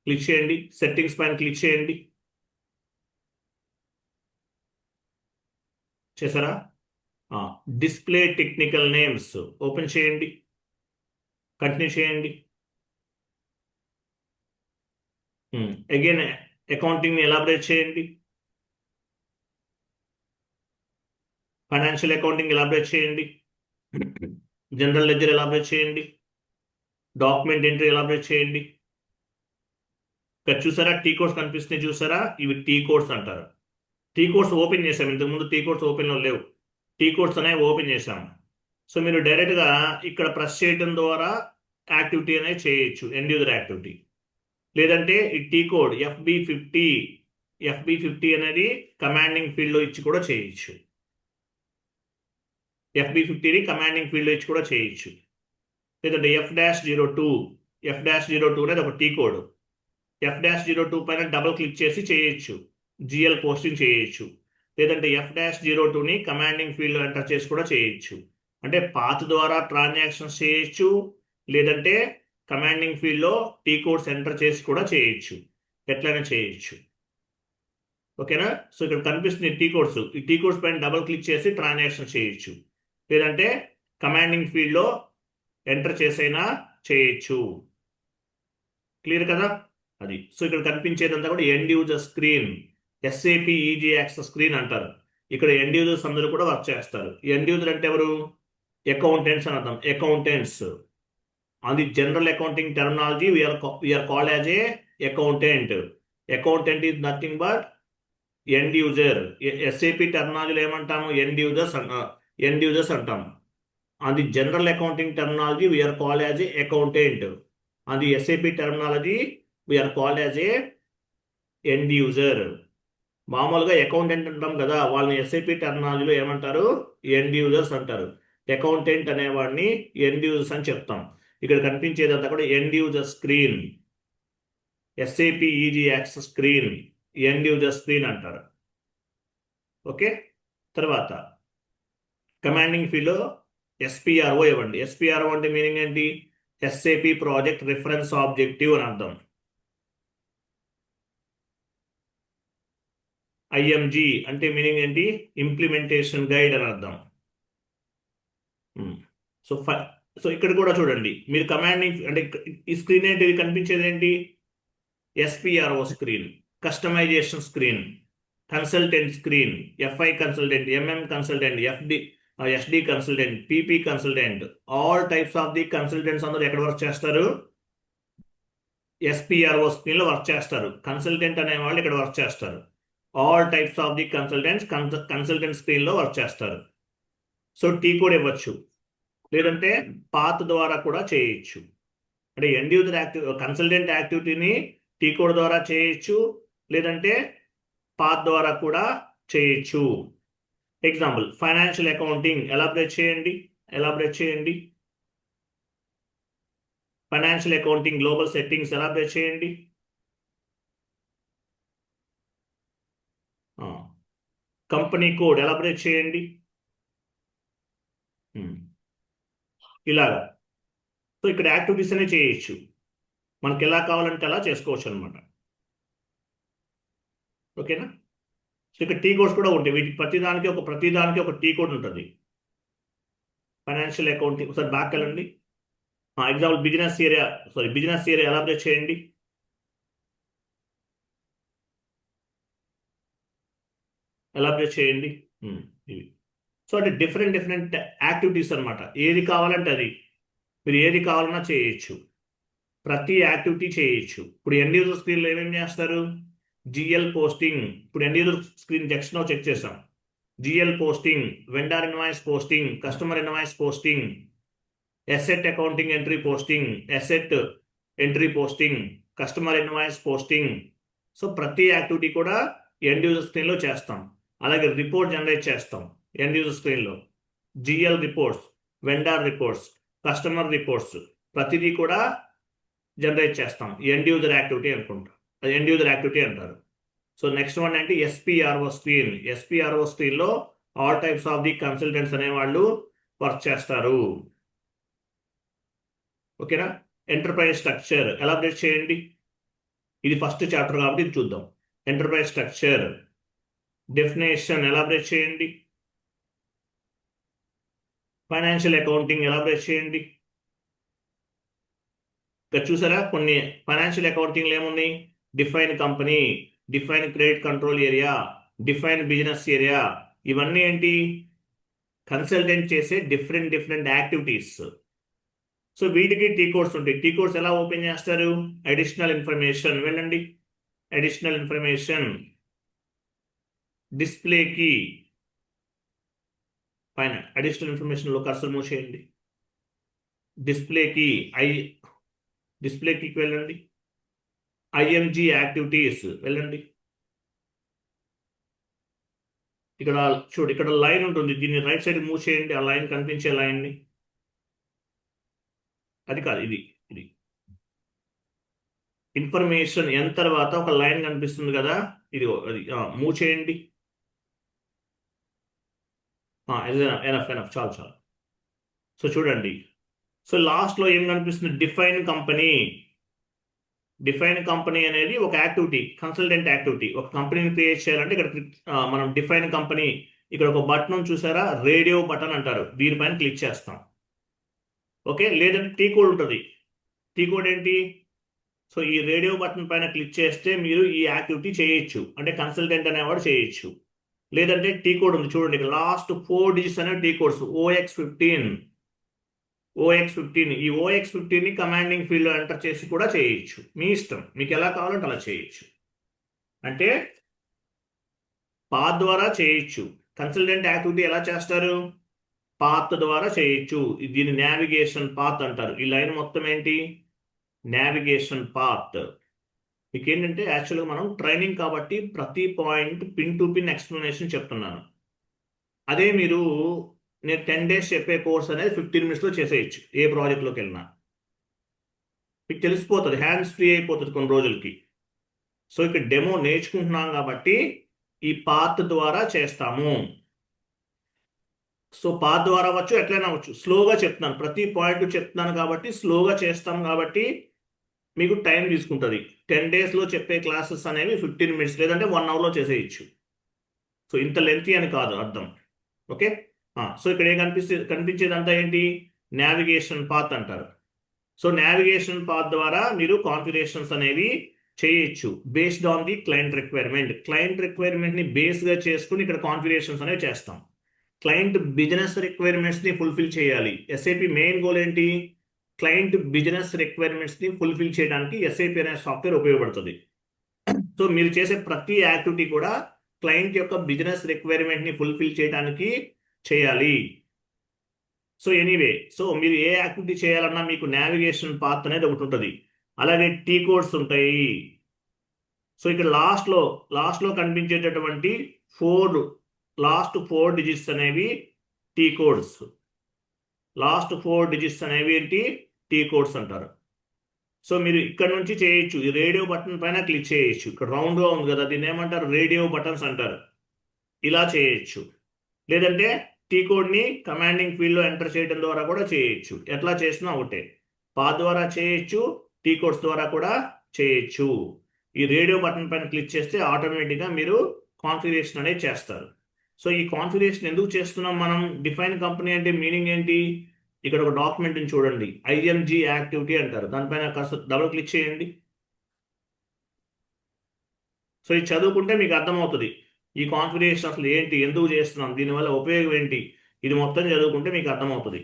క్లిక్ చేయండి, సెట్టింగ్స్ పైన క్లిక్ చేయండి. చేశారా, డిస్ప్లే టెక్నికల్ నేమ్స్ ఓపెన్ చేయండి, కంటిన్యూ చేయండి. అగైన్ అకౌంటింగ్ని ఎలాబరేట్ చేయండి. ఫైనాన్షియల్ అకౌంటింగ్ ఎలాబరేట్ చేయండి. జనరల్ లెడ్జర్ ఎలాబరేట్ చేయండి. డాక్యుమెంట్ ఎంట్రీ ఎలాబరేట్ చేయండి. ఇక్కడ చూసారా టీ కోడ్స్ కనిపిస్తున్నాయి, చూసారా, ఇవి టీ కోడ్స్ అంటారు. టీ కోడ్స్ ఓపెన్ చేసాం, ఇంతకుముందు టీ కోడ్స్ ఓపెన్లో లేవు, టీ కోడ్స్ అనేవి ఓపెన్ చేసాం. సో మీరు డైరెక్ట్గా ఇక్కడ ప్రెస్ చేయడం ద్వారా యాక్టివిటీ అనేది చేయొచ్చు, ఎండ్ యూజర్ యాక్టివిటీ. లేదంటే ఈ టీ కోడ్ FB50 అనేది కమాండింగ్ ఫీల్డ్లో ఇచ్చి కూడా చేయొచ్చు. FB50ని కమాండింగ్ ఫీల్డ్లో ఇచ్చి కూడా చేయొచ్చు. లేదంటే F-02 అనేది ఒక టీ కోడ్. F-02 పైన డబుల్ క్లిక్ చేసి చేయొచ్చు, GL పోస్టింగ్ చేయొచ్చు. లేదంటే F-02ని కమాండింగ్ ఫీల్డ్లో ఎంటర్ చేసి కూడా చేయొచ్చు. అంటే పాత్ ద్వారా ట్రాన్సాక్షన్స్ చేయొచ్చు, లేదంటే కమాండింగ్ ఫీల్డ్లో టీ కోడ్స్ ఎంటర్ చేసి కూడా చేయొచ్చు, ఎట్లయినా చేయొచ్చు. ఓకేనా? సో ఇక్కడ కనిపిస్తుంది టీ కోడ్స్. ఈ టీ కోడ్స్ పైన డబుల్ క్లిక్ చేసి ట్రాన్సాక్షన్ చేయొచ్చు, లేదంటే కమాండింగ్ ఫీల్డ్లో ఎంటర్ చేసైనా చేయొచ్చు. క్లియర్ కదా? అది. సో ఇక్కడ కనిపించేదంతా కూడా end user screen, SAP easy access screen అంటారు. ఇక్కడ ఎండ్ యూజర్స్ అందరూ కూడా వర్క్ చేస్తారు. ఎండ్ యూజర్ అంటే ఎవరు? అకౌంటెంట్స్ అని అర్థం. Accountants on the general accounting terminology, we are called as a accountant. Accountant is nothing but end user. SAP terminology ఏమంటాము? end users అంటాము. On the general accounting terminology, we are called as a accountant. On the SAP terminology, we are called as a end user. మామూలుగా అకౌంటెంట్ అంటాం కదా, వాళ్ళని SAP టెర్మినాలజీలో ఏమంటారు? ఎండ్ యూజర్స్ అంటారు. అకౌంటెంట్ అనేవాడిని ఎండ్ యూజర్స్ అని చెప్తాం. ఇక్కడ కనిపించేదంతా కూడా end user screen, SAP easy access screen, end user screen అంటారు. ఓకే. తర్వాత కమాండింగ్ ఫీల్డ్లో SPRO ఇవ్వండి. SPRO అంటే మీనింగ్ ఏంటి? SAP ప్రాజెక్ట్ రిఫరెన్స్ ఆబ్జెక్టివ్ అని అర్థం. IMG అంటే మీనింగ్ ఏంటి? ఇంప్లిమెంటేషన్ గైడ్ అని అర్థం. సో ఇక్కడ కూడా చూడండి, మీరు కమాండింగ్ అంటే ఈ స్క్రీన్ ఏంటి కనిపించేది ఏంటి? SPRO screen, customization screen, consultant screen, FI consultant, MM consultant, SD consultant, PP consultant, all types of the consultants అందరూ ఎక్కడ వర్క్ చేస్తారు? SPRO స్క్రీన్లో వర్క్ చేస్తారు. కన్సల్టెంట్ అనే వాళ్ళు ఇక్కడ వర్క్ చేస్తారు. All types of the consultants consultant స్క్రీన్లో వర్క్ చేస్తారు. సో టీ కోడ్ ఇవ్వచ్చు, లేదంటే పాత్ ద్వారా కూడా చేయొచ్చు. అంటే ఎండ్ యూజర్ కన్సల్టెంట్ యాక్టివిటీని టీ కోడ్ ద్వారా చేయొచ్చు, లేదంటే పాత్ ద్వారా కూడా చేయొచ్చు. ఎగ్జాంపుల్, ఫైనాన్షియల్ అకౌంటింగ్ ఎలాబరేట్ చేయండి. Financial accounting global settings elaborate చేయండి. కంపెనీ కోడ్ ఎలాబరేట్ చేయండి. ఇలాగా. సో ఇక్కడ యాక్టివిటీస్ అనే చేయొచ్చు, మనకి ఎలా కావాలంటే అలా చేసుకోవచ్చు అనమాట. ఓకేనా? సో ఇక్కడ టీ కోడ్స్ కూడా ఉంటాయి. వీటికి ప్రతిదానికి ఒక టీ కోడ్ ఉంటుంది. ఫైనాన్షియల్ అకౌంటింగ్ ఒకసారి బ్యాక్ వెళ్ళండి. ఎగ్జాంపుల్ బిజినెస్ ఏరియా ఎలాబరేట్ చేయండి. ఇవి. సో అంటే డిఫరెంట్ యాక్టివిటీస్ అనమాట. ఏది కావాలంటే అది, మీరు ఏది కావాలన్నా చేయొచ్చు, ప్రతి యాక్టివిటీ చేయొచ్చు. ఇప్పుడు ఎండ్ యూజర్ స్క్రీన్లో ఏమేమి చేస్తారు? GL posting. ఇప్పుడు ఎండ్ యూజర్ స్క్రీన్ జెక్స్లో చెక్ చేసాం. GL posting, vendor invoice posting, customer invoice posting, asset accounting entry posting, asset entry posting, customer invoice posting. So ప్రతి యాక్టివిటీ కూడా ఎండ్ యూజర్ స్క్రీన్లో చేస్తాం. అలాగే రిపోర్ట్ జనరేట్ చేస్తాం ఎండ్ యూజర్ స్క్రీన్లో. GL reports, vendor reports, customer reports ప్రతిదీ కూడా జనరేట్ చేస్తాం. ఎండ్ యూజర్ యాక్టివిటీ అంటారు. సో నెక్స్ట్ వన్ అంటే SPRO స్క్రీన్. SPRO స్క్రీన్లో all types of the consultants అనేవాళ్ళు వర్క్ చేస్తారు. ఓకేనా? ఎంటర్ప్రైజ్ స్ట్రక్చర్ ఎలాబరేట్ చేయండి. ఇది ఫస్ట్ చాప్టర్ కాబట్టి ఇది చూద్దాం. ఎంటర్ప్రైజ్ స్ట్రక్చర్ డెఫినేషన్ ఎలాబరేట్ చేయండి. ఫైనాన్షియల్ అకౌంటింగ్ ఎలాబరేట్ చేయండి. ఇక్కడ చూసారా, కొన్ని ఫైనాన్షియల్ అకౌంటింగ్లో ఏమున్నాయి? Define company, define credit control area, define business area. ఇవన్నీ ఏంటి? కన్సల్టెంట్ చేసే డిఫరెంట్ యాక్టివిటీస్. సో వీటికి టీ కోడ్స్ ఉంటాయి. టీ కోడ్స్ ఎలా ఓపెన్ చేస్తారు? అడిషనల్ ఇన్ఫర్మేషన్ వెళ్ళండి. అడిషనల్ ఇన్ఫర్మేషన్ డిస్ప్లేకి పైన అడిషనల్ ఇన్ఫర్మేషన్లో కర్సర్ మూవ్ చేయండి. డిస్ప్లేకి డిస్ప్లేకి వెళ్ళండి. ఐఎంజీ యాక్టివిటీస్ వెళ్ళండి. ఇక్కడ చూడు, ఇక్కడ లైన్ ఉంటుంది, దీన్ని రైట్ సైడ్ మూవ్ చేయండి. ఆ లైన్ కనిపించే లైన్ని, అది కాదు, ఇది ఇది ఇన్ఫర్మేషన్ ఎన్ తర్వాత ఒక లైన్ కనిపిస్తుంది కదా, ఇది అది మూవ్ చేయండి. ఎనఫ్ ఎనఫ్, చాలు చాలు. సో చూడండి, సో లాస్ట్లో ఏం కనిపిస్తుంది, డిఫైన్ కంపెనీ. డిఫైన్ కంపెనీ అనేది ఒక యాక్టివిటీ, కన్సల్టెంట్ యాక్టివిటీ. ఒక కంపెనీని క్రియేట్ చేయాలంటే ఇక్కడ మనం డిఫైన్ కంపెనీ, ఇక్కడ ఒక బటన్ చూసారా, రేడియో బటన్ అంటారు, దీనిపైన క్లిక్ చేస్తాం. ఓకే, లేదంటే టీ కోడ్ ఉంటుంది. టీ కోడ్ ఏంటి, సో ఈ రేడియో బటన్ పైన క్లిక్ చేస్తే మీరు ఈ యాక్టివిటీ చేయొచ్చు, అంటే కన్సల్టెంట్ అనేవాడు చేయొచ్చు. లేదంటే టీ కోడ్ ఉంది చూడండి, ఇక్కడ లాస్ట్ 4 డిజిట్స్ అనేవి టీ కోడ్స్, OX15. ఈ OX15ని కమాండింగ్ ఫీల్డ్లో ఎంటర్ చేసి కూడా చేయొచ్చు, మీ ఇష్టం, మీకు ఎలా కావాలంటే అలా చేయొచ్చు. అంటే పాత్ ద్వారా చేయొచ్చు. కన్సల్టెంట్ యాక్టివిటీ ఎలా చేస్తారు, పాత్ ద్వారా చేయొచ్చు. దీన్ని నావిగేషన్ పాత్ అంటారు. ఈ లైన్ మొత్తం ఏంటి, నావిగేషన్ పాత్. మీకు ఏంటంటే యాక్చువల్గా మనం ట్రైనింగ్ కాబట్టి ప్రతి point pin to pin explanation చెప్తున్నాను. అదే మీరు నేను 10 days చెప్పే కోర్స్ అనేది 15 minutesలో చేసేయచ్చు. ఏ ప్రాజెక్ట్లోకి వెళ్ళినా మీకు తెలిసిపోతుంది, హ్యాండ్స్ ఫ్రీ అయిపోతుంది కొన్ని రోజులకి. సో ఇక్కడ డెమో నేర్చుకుంటున్నాం కాబట్టి ఈ పాత్ ద్వారా చేస్తాము. సో పాత్ ద్వారా అవ్వచ్చు, ఎట్లయినా అవ్వచ్చు. స్లోగా చెప్తున్నాను, ప్రతి పాయింట్ చెప్తున్నాను కాబట్టి స్లోగా చేస్తాం కాబట్టి మీకు టైం తీసుకుంటుంది. 10 daysలో చెప్పే క్లాసెస్ అనేవి 15 minutes లేదంటే 1 hourలో చేసేయచ్చు. సో ఇంత లెంతీ అని కాదు అర్థం. ఓకే, సో ఇక్కడ ఏం కనిపించేదంతా ఏంటి, నావిగేషన్ పాత్ అంటారు. సో నావిగేషన్ పాత్ ద్వారా మీరు కాన్ఫిగరేషన్స్ అనేవి చేయొచ్చు based on the client requirement. Client రిక్వైర్మెంట్ని బేస్గా చేసుకుని ఇక్కడ కాన్ఫిగరేషన్స్ అనేవి చేస్తాం. క్లయింట్ బిజినెస్ రిక్వైర్మెంట్స్ని ఫుల్ఫిల్ చేయాలి. ఎస్ఏపి మెయిన్ గోల్ ఏంటి, క్లయింట్ బిజినెస్ రిక్వైర్మెంట్స్ని ఫుల్ఫిల్ చేయడానికి ఎస్ఏపి అనే సాఫ్ట్వేర్ ఉపయోగపడుతుంది. సో మీరు చేసే ప్రతి యాక్టివిటీ కూడా క్లయింట్ యొక్క బిజినెస్ రిక్వైర్మెంట్ని ఫుల్ఫిల్ చేయడానికి చేయాలి. సో ఎనీవే, సో మీరు ఏ యాక్టివిటీ చేయాలన్నా మీకు నావిగేషన్ పాత్ అనేది ఒకటి ఉంటుంది. అలాగే టీ కోడ్స్ ఉంటాయి. సో ఇక్కడ లాస్ట్లో కనిపించేటటువంటి లాస్ట్ 4 digits అనేవి టీ కోడ్స్. లాస్ట్ 4 digits అనేవి ఏంటి, టీ కోడ్స్ అంటారు. సో మీరు ఇక్కడ నుంచి చేయొచ్చు, ఈ రేడియో బటన్ పైన క్లిక్ చేయొచ్చు. ఇక్కడ రౌండ్గా ఉంది కదా, దీన్ని ఏమంటారు, రేడియో బటన్స్ అంటారు. ఇలా చేయొచ్చు. లేదంటే టీ కోడ్ని కమాండింగ్ ఫీల్డ్లో ఎంటర్ చేయడం ద్వారా కూడా చేయొచ్చు. ఎట్లా చేసినా ఒకటే, పాత్ ద్వారా చేయొచ్చు, టీ కోడ్స్ ద్వారా కూడా చేయొచ్చు. ఈ రేడియో బటన్ పైన క్లిక్ చేస్తే ఆటోమేటిక్గా మీరు కాన్ఫిగరేషన్ అనేది చేస్తారు. సో ఈ కాన్ఫిగరేషన్ ఎందుకు చేస్తున్నాం మనం, డిఫైన్ కంపెనీ అంటే మీనింగ్ ఏంటి, ఇక్కడ ఒక డాక్యుమెంట్ని చూడండి, ఐఎంజీ యాక్టివిటీ అంటారు, దానిపైన కాస్త డబుల్ క్లిక్ చేయండి. సో ఇది చదువుకుంటే మీకు అర్థమవుతుంది ఈ కాన్ఫిగరేషన్ అసలు ఏంటి, ఎందుకు చేస్తున్నాం, దీనివల్ల ఉపయోగం ఏంటి, ఇది మొత్తం చదువుకుంటే మీకు అర్థమవుతుంది.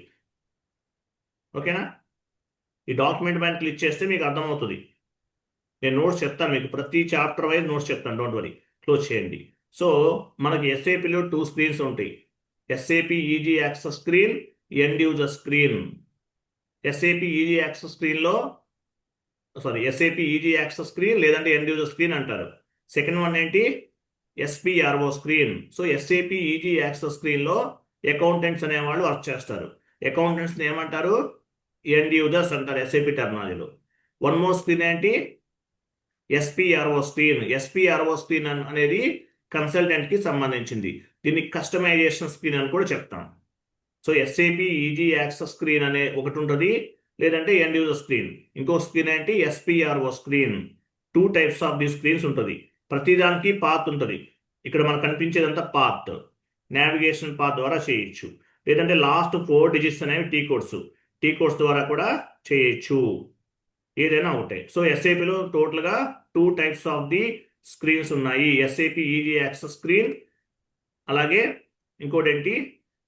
ఓకేనా, ఈ డాక్యుమెంట్ పైన క్లిక్ చేస్తే మీకు అర్థమవుతుంది. నేను నోట్స్ చెప్తాను మీకు, ప్రతి చాప్టర్ వైజ్ నోట్స్ చెప్తాను, డోంట్ వరీ. క్లోజ్ చేయండి. సో మనకి ఎస్ఏపిలో 2 screens ఉంటాయి, SAP easy access screen, end user screen. SAP easy access screen లేదంటే ఎండ్ యూజర్ స్క్రీన్ అంటారు. సెకండ్ వన్ ఏంటి, SPRO screen. So SAP easy access స్క్రీన్లో అకౌంటెంట్స్ అనేవాళ్ళు వర్క్ చేస్తారు. అకౌంటెంట్స్ని ఏమంటారు, ఎండ్ యూజర్స్ అంటారు ఎస్ఏపి టెర్మినాలజీలో. వన్ మోర్ స్క్రీన్ ఏంటి, ఎస్పిఆర్ఓ స్క్రీన్ అనేది కన్సల్టెంట్కి సంబంధించింది. దీన్ని కస్టమైజేషన్ స్క్రీన్ అని కూడా చెప్తాం. So SAP easy access screen అనే ఒకటి ఉంటుంది, లేదంటే ఎండ్ యూజర్ స్క్రీన్. ఇంకో స్క్రీన్ ఏంటి, SPRO screen. 2 types of the screens ఉంటుంది. ప్రతిదానికి పాత్ ఉంటుంది. ఇక్కడ మనకు కనిపించేదంతా పాత్, నావిగేషన్ పాత్ ద్వారా చేయొచ్చు. లేదంటే లాస్ట్ 4 digits అనేవి టీ కోడ్స్ ద్వారా కూడా చేయొచ్చు, ఏదైనా ఒకటే. సో ఎస్ఏపిలో టోటల్గా 2 types ఆఫ్ ది స్క్రీన్స్ ఉన్నాయి, ఎస్ఏపి ఈజీ యాక్సెస్ స్క్రీన్, అలాగే ఇంకోటి ఏంటి,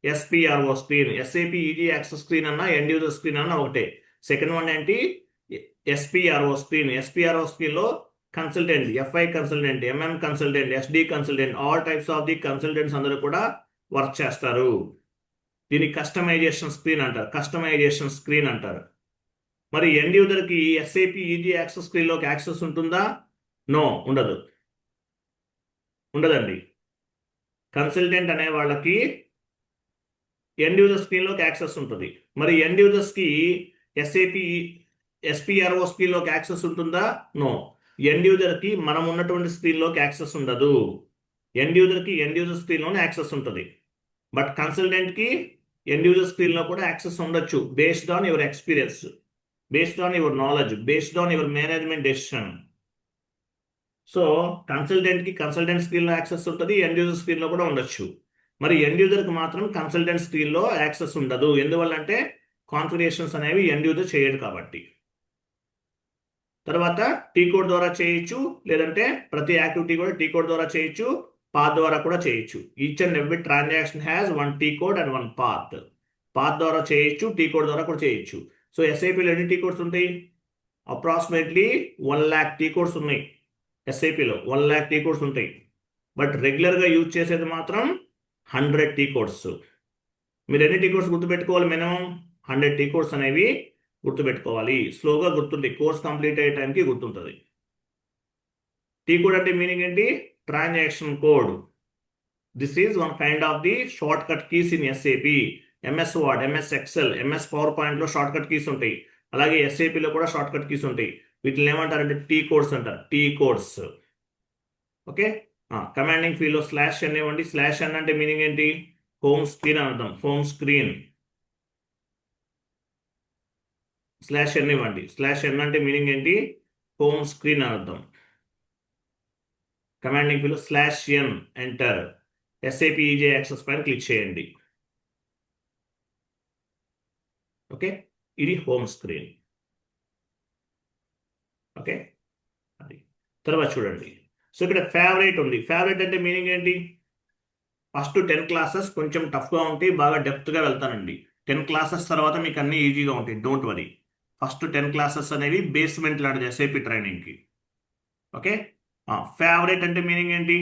SPRO screen. SAP easy access screen అన్న ఎండ్ యూజర్ స్క్రీన్ అన్న ఒకటే. సెకండ్ వన్ ఏంటి, ఎస్పిఆర్ఓ స్క్రీన్లో consultant, FI consultant, MM consultant, SD consultant, all types of the consultants అందరూ కూడా వర్క్ చేస్తారు. దీన్ని కస్టమైజేషన్ స్క్రీన్ అంటారు. కస్టమైజేషన్ స్క్రీన్ అంటారు. మరి ఎండ్ యూజర్కి ఎస్ఏపి ఈజీ యాక్సెస్ స్క్రీన్లోకి యాక్సెస్ ఉంటుందా? నో, ఉండదండి. కన్సల్టెంట్ అనే వాళ్ళకి ఎండ్ యూజర్ స్క్రీన్లోకి యాక్సెస్ ఉంటుంది. మరి ఎండ్ యూజర్స్కి ఎస్ఏపి ఎస్పిఆర్ఓ స్క్రీన్లోకి యాక్సెస్ ఉంటుందా? నో. ఎండ్ యూజర్కి మనం ఉన్నటువంటి స్క్రీన్లోకి యాక్సెస్ ఉండదు. ఎండ్ యూజర్ స్క్రీన్లోనే యాక్సెస్ ఉంటుంది. బట్ కన్సల్టెంట్కి ఎండ్ యూజర్ స్క్రీన్లో కూడా యాక్సెస్ ఉండొచ్చు, based on your experience, based on your knowledge, based on your management decision. So కన్సల్టెంట్కి కన్సల్టెంట్ స్క్రీన్లో యాక్సెస్ ఉంటుంది, ఎండ్ యూజర్ స్క్రీన్లో కూడా ఉండొచ్చు. మరి ఎండ్ యూజర్కి మాత్రం కన్సల్టెంట్ స్క్రీన్లో యాక్సెస్ ఉండదు. ఎందువల్లంటే కాన్ఫిగరేషన్స్ అనేవి ఎండ్ యూజర్ చేయడు కాబట్టి. తర్వాత టీ కోడ్ ద్వారా చేయొచ్చు, లేదంటే ప్రతి యాక్టివిటీ కూడా టీ కోడ్ ద్వారా చేయొచ్చు, పాత్ ద్వారా కూడా చేయొచ్చు. Each and every transaction has one tea code and one path. Path ద్వారా చేయొచ్చు, టీ కోడ్ ద్వారా కూడా చేయొచ్చు. సో ఎస్ఐపిలో ఎన్ని టీ కోడ్స్ ఉంటాయి? అప్రాక్సిమేట్లీ 1 lakh టీ కోడ్స్ ఉన్నాయి. ఎస్ఐపిలో 1 lakh టీ కోడ్స్ ఉంటాయి. బట్ రెగ్యులర్గా యూజ్ చేసేది మాత్రం 100 టీ కోడ్స్. మీరు ఎన్ని టీ కోడ్స్ గుర్తుపెట్టుకోవాలి? మినిమం 100 టీ కోడ్స్ అనేవి గుర్తుపెట్టుకోవాలి. స్లోగా గుర్తుంటాయి, కోర్స్ కంప్లీట్ అయ్యే టైంకి గుర్తుంటుంది. టీ కోడ్ అంటే మీనింగ్ ఏంటి? Transaction code. This is one kind of the shortcut keys in SAP. MS Word, MS Excel, MS power పాయింట్లో షార్ట్ కట్ కీస్ ఉంటాయి. అలాగే ఎస్ఏపిలో కూడా షార్ట్ కట్ కీస్ ఉంటాయి. వీటిని ఏమంటారంటే టీ కోడ్స్ అంటారు. T codes. ఓకే. కమాండింగ్ ఫీల్డ్లో స్లాష్ ఎన్ ఇవ్వండి. స్లాష్ ఎన్ అంటే మీనింగ్ ఏంటి? హోమ్ స్క్రీన్ అని అర్థం. Home screen. స్లాష్ ఎన్ ఇవ్వండి. స్లాష్ ఎన్ అంటే మీనింగ్ ఏంటి? హోమ్ స్క్రీన్ అని అర్థం. Commanding field slash N enter. SAP easy access పైన క్లిక్ చేయండి. ఓకే, ఇది హోమ్ స్క్రీన్. ఓకే, అది తర్వాత చూడండి. సో ఇక్కడ ఫేవరెట్ ఉంది. ఫేవరెట్ అంటే మీనింగ్ ఏంటి? ఫస్ట్ 10 క్లాసెస్ కొంచెం టఫ్గా ఉంటాయి, బాగా డెప్త్గా వెళ్తానండి. 10 క్లాసెస్ తర్వాత మీకు అన్నీ ఈజీగా ఉంటాయి, డోంట్ వరీ. ఫస్ట్ 10 క్లాసెస్ అనేవి బేస్మెంట్ లాంటిది ఎస్ఏపి ట్రైనింగ్కి. ఓకే. ఫేవరెట్ అంటే మీనింగ్ ఏంటి?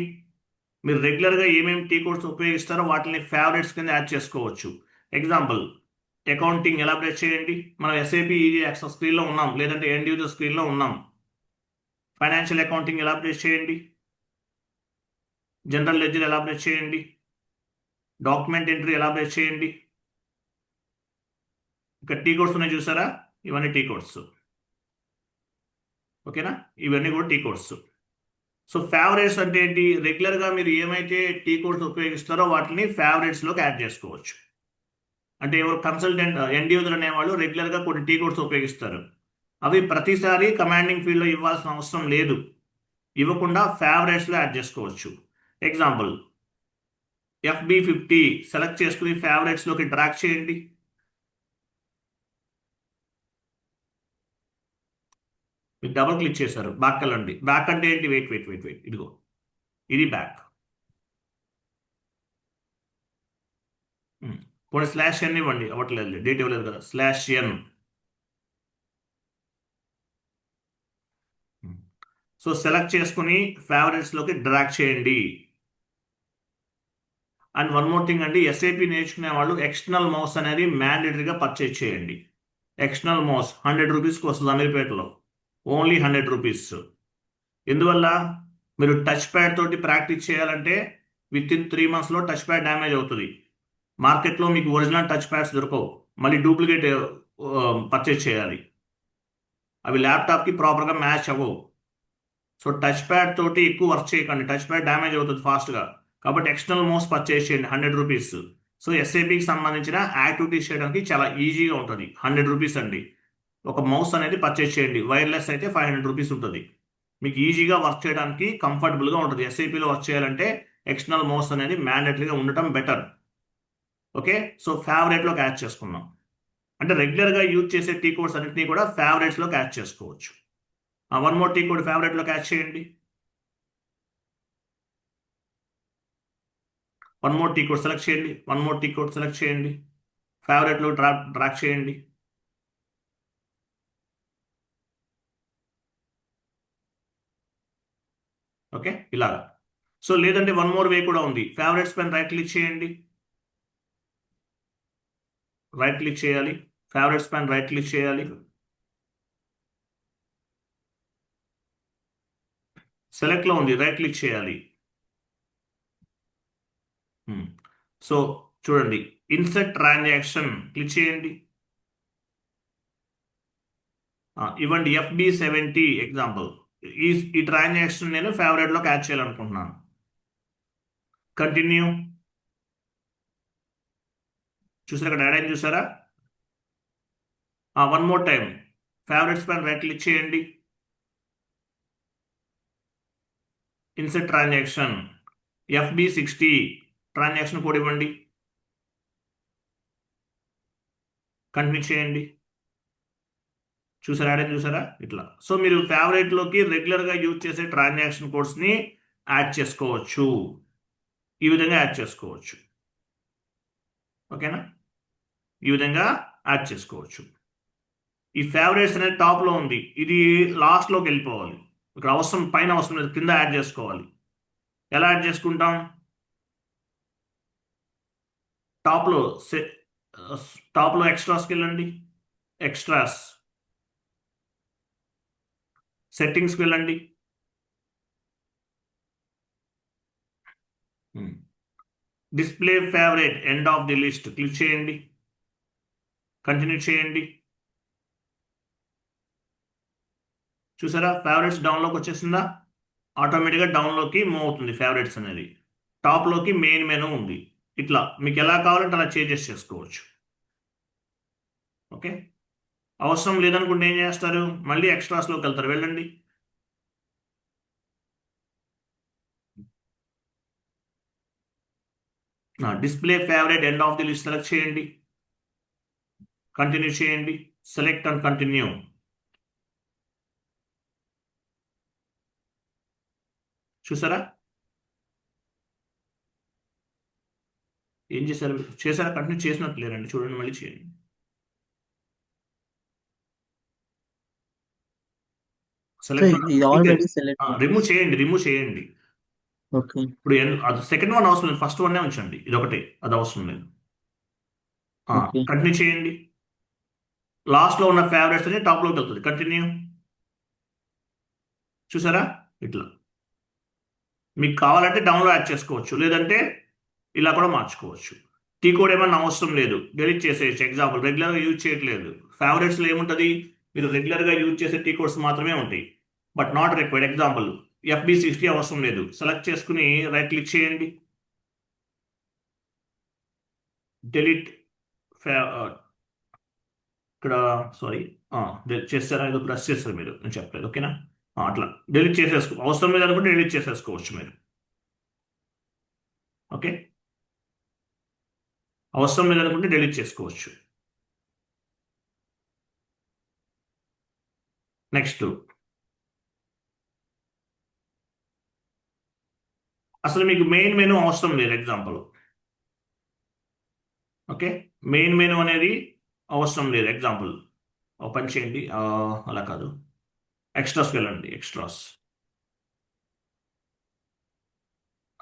మీరు రెగ్యులర్గా ఏమేమి టీ కోడ్స్ ఉపయోగిస్తారో వాటిని ఫేవరెట్స్ కింద యాడ్ చేసుకోవచ్చు. ఎగ్జాంపుల్, అకౌంటింగ్ ఎలాబరేట్ చేయండి. మనం ఎస్ఏపి ఈజీ యాక్సెస్ స్క్రీన్లో ఉన్నాం, లేదంటే ఎండ్ యూజర్ స్క్రీన్లో ఉన్నాం. ఫైనాన్షియల్ అకౌంటింగ్ ఎలాబరేట్ చేయండి. జనరల్ లెడ్జర్ ఎలాబరేట్ చేయండి. డాక్యుమెంట్ ఎంట్రీ ఎలాబరేట్ చేయండి. ఇక్కడ టీ కోడ్స్ ఉన్నాయి చూసారా? ఇవన్నీ టీ కోడ్స్. ఓకేనా? ఇవన్నీ కూడా టీ కోడ్స్. సో ఫేవరెట్స్ అంటే ఏంటి? రెగ్యులర్గా మీరు ఏమైతే టీ కోడ్స్ ఉపయోగిస్తారో వాటిని ఫేవరెట్స్లోకి యాడ్ చేసుకోవచ్చు. అంటే ఎవరు కన్సల్టెంట్, ఎండ్ యూజర్ అనేవాళ్ళు రెగ్యులర్గా కొన్ని టీ కోడ్స్ ఉపయోగిస్తారు. అవి ప్రతిసారి కమాండింగ్ ఫీల్డ్లో ఇవ్వాల్సిన అవసరం లేదు. ఇవ్వకుండా ఫేవరెట్స్లో యాడ్ చేసుకోవచ్చు. ఎగ్జాంపుల్, FB50 సెలెక్ట్ చేసుకుని ఫేవరెట్స్లోకి డ్రాగ్ చేయండి. మీకు డబుల్ క్లిక్ చేశారు, బ్యాక్ వెళ్ళండి. బ్యాక్ అంటే ఏంటి? వెయిట్, ఇదిగో ఇది బ్యాక్. కొన్ని స్లాష్ ఎన్ ఇవ్వండి. అవ్వట్లేదు, డేట్ ఇవ్వలేదు కదా. Slash N. సో సెలెక్ట్ చేసుకుని ఫేవరెట్స్లోకి డ్రాగ్ చేయండి. అండ్ వన్ మోర్ థింగ్ అండి, ఎస్ఏపి నేర్చుకునే వాళ్ళు ఎక్స్టర్నల్ మౌస్ అనేది మ్యాండేటరీగా పర్చేజ్ చేయండి. ఎక్స్టర్నల్ మౌస్ 100 రూపీస్కి వస్తుంది అమీర్పేటలో, ఓన్లీ 100 రూపీస్. ఎందువల్ల? మీరు టచ్ ప్యాడ్ తోటి ప్రాక్టీస్ చేయాలంటే విత్ ఇన్ 3 monthsలో టచ్ ప్యాడ్ డ్యామేజ్ అవుతుంది. మార్కెట్లో మీకు ఒరిజినల్ టచ్ ప్యాడ్స్ దొరకవు, మళ్ళీ డూప్లికేట్ పర్చేజ్ చేయాలి. అవి ల్యాప్టాప్కి ప్రాపర్గా మ్యాచ్ అవ్వవు. సో టచ్ ప్యాడ్ తోటి ఎక్కువ వర్క్ చేయకండి, టచ్ ప్యాడ్ డ్యామేజ్ అవుతుంది ఫాస్ట్గా. కాబట్టి ఎక్స్టర్నల్ మౌస్ పర్చేజ్ చేయండి, 100 రూపీస్. సో ఎస్ఏపికి సంబంధించిన యాక్టివిటీస్ చేయడానికి చాలా ఈజీగా ఉంటుంది. 100 రూపీస్ అండి. ఒక మౌస్ అనేది పర్చేజ్ చేయండి. వైర్లెస్ అయితే 500 రూపీస్ ఉంటుంది. మీకు ఈజీగా వర్క్ చేయడానికి కంఫర్టబుల్గా ఉంటుంది. ఎస్ఐపిలో వర్క్ చేయాలంటే ఎక్స్టర్నల్ మౌస్ అనేది మ్యాండేటరీగా ఉండటం బెటర్. ఓకే. సో ఫేవరెట్లోకి యాడ్ చేసుకున్నాం అంటే రెగ్యులర్గా యూజ్ చేసే టీ కోడ్స్ అన్నింటినీ కూడా ఫేవరెట్స్లోకి యాడ్ చేసుకోవచ్చు. వన్ మోర్ టీ కోడ్ ఫేవరెట్లోకి యాడ్ చేయండి. One more T code select చేయండి. One more T code select చేయండి. ఫేవరెట్లో డ్రాగ్ చేయండి. ఓకే, ఇలాగా. సో లేదంటే వన్ మోర్ వే కూడా ఉంది. ఫేవరెట్స్ పైన రైట్ క్లిక్ చేయండి. రైట్ క్లిక్ చేయాలి. ఫేవరెట్స్ పైన రైట్ క్లిక్ చేయాలి. సెలెక్ట్లో ఉంది, రైట్ క్లిక్ చేయాలి. సో చూడండి, ఇన్సర్ట్ ట్రాన్సాక్షన్ క్లిక్ చేయండి. ఇవ్వండి FB70 ఎగ్జాంపుల్. ఈ ట్రాన్సాక్షన్ నేను ఫేవరెట్లోకి యాడ్ చేయాలనుకుంటున్నాను. కంటిన్యూ. చూసారా, ఇక్కడ యాడ్ అయింది చూసారా? వన్ మోర్ టైం, ఫేవరెట్స్ పైన రైట్ క్లిక్ చేయండి. Insert transaction FB60 transaction code ఇవ్వండి. కంటిన్యూ చేయండి. చూసారా, యాడ్ అయింది చూసారా? ఇట్లా. సో మీరు ఫేవరెట్లోకి రెగ్యులర్గా యూజ్ చేసే ట్రాన్సాక్షన్ కోడ్స్ని యాడ్ చేసుకోవచ్చు. ఈ విధంగా యాడ్ చేసుకోవచ్చు. ఓకేనా? ఈ విధంగా యాడ్ చేసుకోవచ్చు. ఈ ఫేవరెట్స్ అనేది టాప్లో ఉంది, ఇది లాస్ట్లోకి వెళ్ళిపోవాలి. ఇక్కడ అవసరం, పైన అవసరం లేదు, కింద యాడ్ చేసుకోవాలి. ఎలా యాడ్ చేసుకుంటాం? టాప్లో టాప్లో ఎక్స్ట్రాస్కి వెళ్ళండి. ఎక్స్ట్రాస్, సెట్టింగ్స్కి వెళ్ళండి. Display favourite end of the list click చేయండి. కంటిన్యూ చేయండి. చూసారా, ఫేవరెట్స్ డౌన్లోకి వచ్చేసిందా? ఆటోమేటిక్గా డౌన్లోకి మూవ్ అవుతుంది ఫేవరెట్స్ అనేది. టాప్లోకి మెయిన్ మెనూ ఉంది. ఇట్లా మీకు ఎలా కావాలంటే అలా చేంజెస్ చేసుకోవచ్చు. ఓకే, అవసరం లేదనుకుంటే ఏం చేస్తారు? మళ్ళీ ఎక్స్ట్రాస్లోకి వెళ్తారు, వెళ్ళండి. Display favourite end of the list select చేయండి. కంటిన్యూ చేయండి. Select and continue. చూసారా, ఏం చేశారు? చేశారా? కంటిన్యూ చేసినట్టు లేరండి, చూడండి, మళ్ళీ చేయండి. సార్ సెలెక్ట్ ఇది ఆల్రెడీ సెలెక్ట్ రిమూవ్ చేయండి, రిమూవ్ చేయండి. ఓకే. ఇప్పుడు అది సెకండ్ వన్ అవసరం లేదు, ఫస్ట్ వన్నే ఉంచండి. ఇది ఒకటే, అది అవసరం లేదు. ఓకే. కంటిన్యూ చేయండి. లాస్ట్లో ఉన్న ఫేవరెట్స్ అని టాప్లోకి వెళ్తుంది. కంటిన్యూ. చూసారా, ఇట్లా. మీకు కావాలంటే డౌన్లో యాడ్ చేసుకోవచ్చు, లేదంటే ఇలా కూడా మార్చుకోవచ్చు. టీ కోడ్ ఏమన్నా అవసరం లేదు, డెలీట్ చేసేయచ్చు. ఎగ్జాంపుల్, రెగ్యులర్గా యూజ్ చేయట్లేదు, ఫేవరెట్స్లో ఏముంటుంది? మీరు రెగ్యులర్గా యూజ్ చేసే టీ కోడ్స్ మాత్రమే ఉంటాయి, but not required. Example, FB60 అవసరం లేదు. సెలెక్ట్ చేసుకుని రైట్ క్లిక్ చేయండి. డెలీట్ ఇక్కడ, సారీ, చేస్తారా? ఏదో ప్రెస్ చేస్తారు మీరు, నేను చెప్పలేదు. ఓకేనా? అట్లా డెలీట్ అవసరం లేదనుకుంటే డెలీట్ చేసేసుకోవచ్చు మీరు. ఓకే, అవసరం లేదనుకుంటే డెలీట్ చేసుకోవచ్చు. నెక్స్ట్, అసలు మీకు మెయిన్ మెనూ అవసరం లేదు. ఎగ్జాంపుల్, ఓకే, మెయిన్ మెనూ అనేది అవసరం లేదు. ఎగ్జాంపుల్, ఓపెన్ చేయండి. అలా కాదు, ఎక్స్ట్రాస్కి వెళ్ళండి. ఎక్స్ట్రాస్,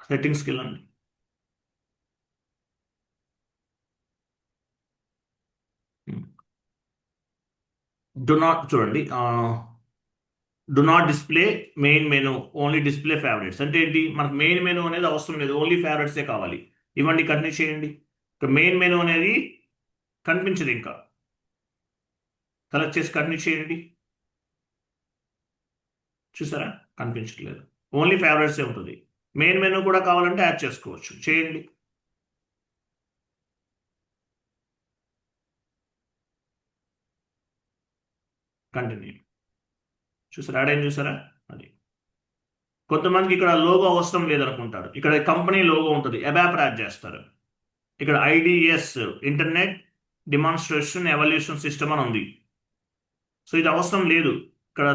సెట్టింగ్స్కి వెళ్ళండి. చూడండి, do not display main menu, only display favourites. అంటే ఏంటి? మనకు మెయిన్ మెనూ అనేది అవసరం లేదు, ఓన్లీ ఫేవరెట్సే కావాలి. ఇవ్వండి, కంటిన్యూ చేయండి. ఇక్కడ మెయిన్ మెనూ అనేది కనిపించదు, ఇంకా సెలెక్ట్ చేసి కంటిన్యూ చేయండి. చూసారా, కనిపించట్లేదు, ఓన్లీ ఫేవరెట్సే ఉంటుంది. మెయిన్ మెనూ కూడా కావాలంటే యాడ్ చేసుకోవచ్చు, చేయండి. కంటిన్యూ. చూసారా, యాడ్ అయింది చూసారా? అది. కొంతమందికి ఇక్కడ లోగో అవసరం లేదనుకుంటారు, ఇక్కడ కంపెనీ లోగో ఉంటుంది, అబాప్ యాడ్ చేస్తారు. ఇక్కడ IDS, internet demonstration evolution system అని ఉంది. సో ఇది అవసరం లేదు. ఇక్కడ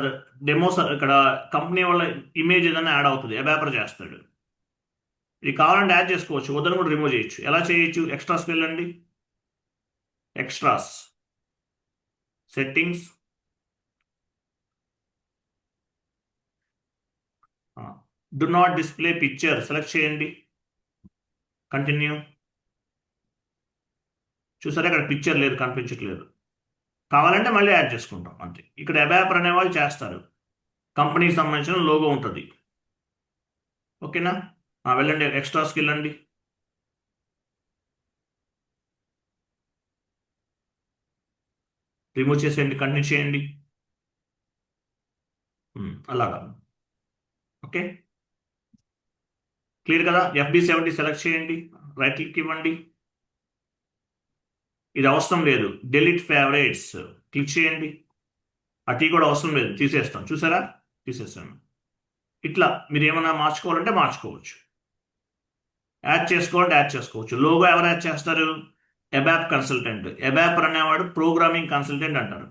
డెమోస్, ఇక్కడ కంపెనీ వాళ్ళ ఇమేజ్ ఏదైనా యాడ్ అవుతుంది, అబాపర్ చేస్తాడు. ఇది కావాలంటే యాడ్ చేసుకోవచ్చు, వద్దని కూడా రిమూవ్ చేయొచ్చు. ఎలా చేయొచ్చు? ఎక్స్ట్రాస్కి వెళ్ళండి. Extras, settings, do not display picture select చేయండి. కంటిన్యూ. చూసారా ఇక్కడ పిక్చర్ లేదు, కనిపించట్లేదు. కావాలంటే మళ్ళీ యాడ్ చేసుకుంటాం అంతే. ఇక్కడ అబాపర్ అనే వాళ్ళు చేస్తారు, కంపెనీకి సంబంధించిన లోగో ఉంటుంది. ఓకేనా? వెళ్ళండి, ఎక్స్ట్రాస్కి వెళ్ళండి. రిమూవ్ చేసేయండి, కంటిన్యూ చేయండి. అలాగా. ఓకే, క్లియర్ కదా? FB70 సెలెక్ట్ చేయండి, రైట్ క్లిక్ ఇవ్వండి. ఇది అవసరం లేదు, డెలీట్ ఫేవరెట్స్ క్లిక్ చేయండి. ఆ టీ కూడా అవసరం లేదు, తీసేస్తాం. చూసారా? తీసేస్తాను. ఇట్లా మీరు ఏమైనా మార్చుకోవాలంటే మార్చుకోవచ్చు, యాడ్ చేసుకోవాలంటే యాడ్ చేసుకోవచ్చు. లోగో ఎవరు యాడ్ చేస్తారు? అబాప్ కన్సల్టెంట్. అబాపర్ అనేవాడు ప్రోగ్రామింగ్ కన్సల్టెంట్ అంటారు,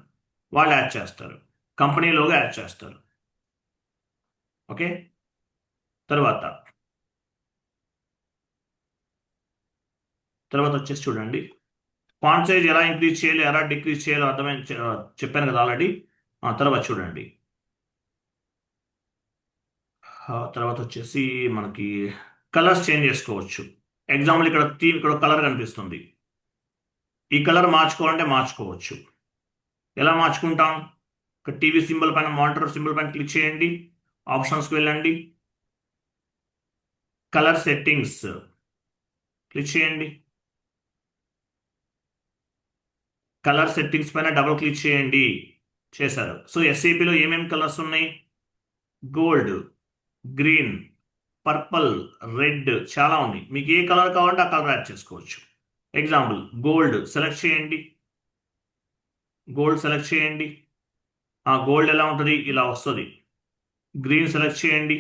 వాళ్ళు యాడ్ చేస్తారు. కంపెనీ లోగో యాడ్ చేస్తారు. ఓకే, తర్వాత వచ్చేసి చూడండి, ఫాంట్ సైజ్ ఎలా ఇంక్రీజ్ చేయాలి, ఎలా డిక్రీజ్ చేయాలో అర్థమైన చెప్పాను కదా ఆల్రెడీ. తర్వాత చూడండి, తర్వాత వచ్చేసి మనకి కలర్స్ చేంజ్ చేసుకోవచ్చు. ఎగ్జాంపుల్ ఇక్కడ థీమ్, ఇక్కడ కలర్ కనిపిస్తుంది, ఈ కలర్ మార్చుకోవాలంటే మార్చుకోవచ్చు. ఎలా మార్చుకుంటాం? ఇక్కడ టీవీ సింబల్ పైన, మానిటర్ సింబల్ పైన క్లిక్ చేయండి, ఆప్షన్స్కి వెళ్ళండి, కలర్ సెట్టింగ్స్ క్లిక్ చేయండి. కలర్ సెట్టింగ్స్ పైన డబుల్ క్లిక్ చేయండి. చేశారు. సో ఎస్ఏపిలో ఏమేమి కలర్స్ ఉన్నాయి? గోల్డ్, గ్రీన్, పర్పుల్, రెడ్, చాలా ఉన్నాయి. మీకు ఏ కలర్ కావాలంటే ఆ కలర్ యాడ్ చేసుకోవచ్చు. ఎగ్జాంపుల్ గోల్డ్ సెలెక్ట్ చేయండి, గోల్డ్ సెలెక్ట్ చేయండి. ఆ గోల్డ్ ఎలా ఉంటుంది? ఇలా వస్తుంది. గ్రీన్ సెలెక్ట్ చేయండి,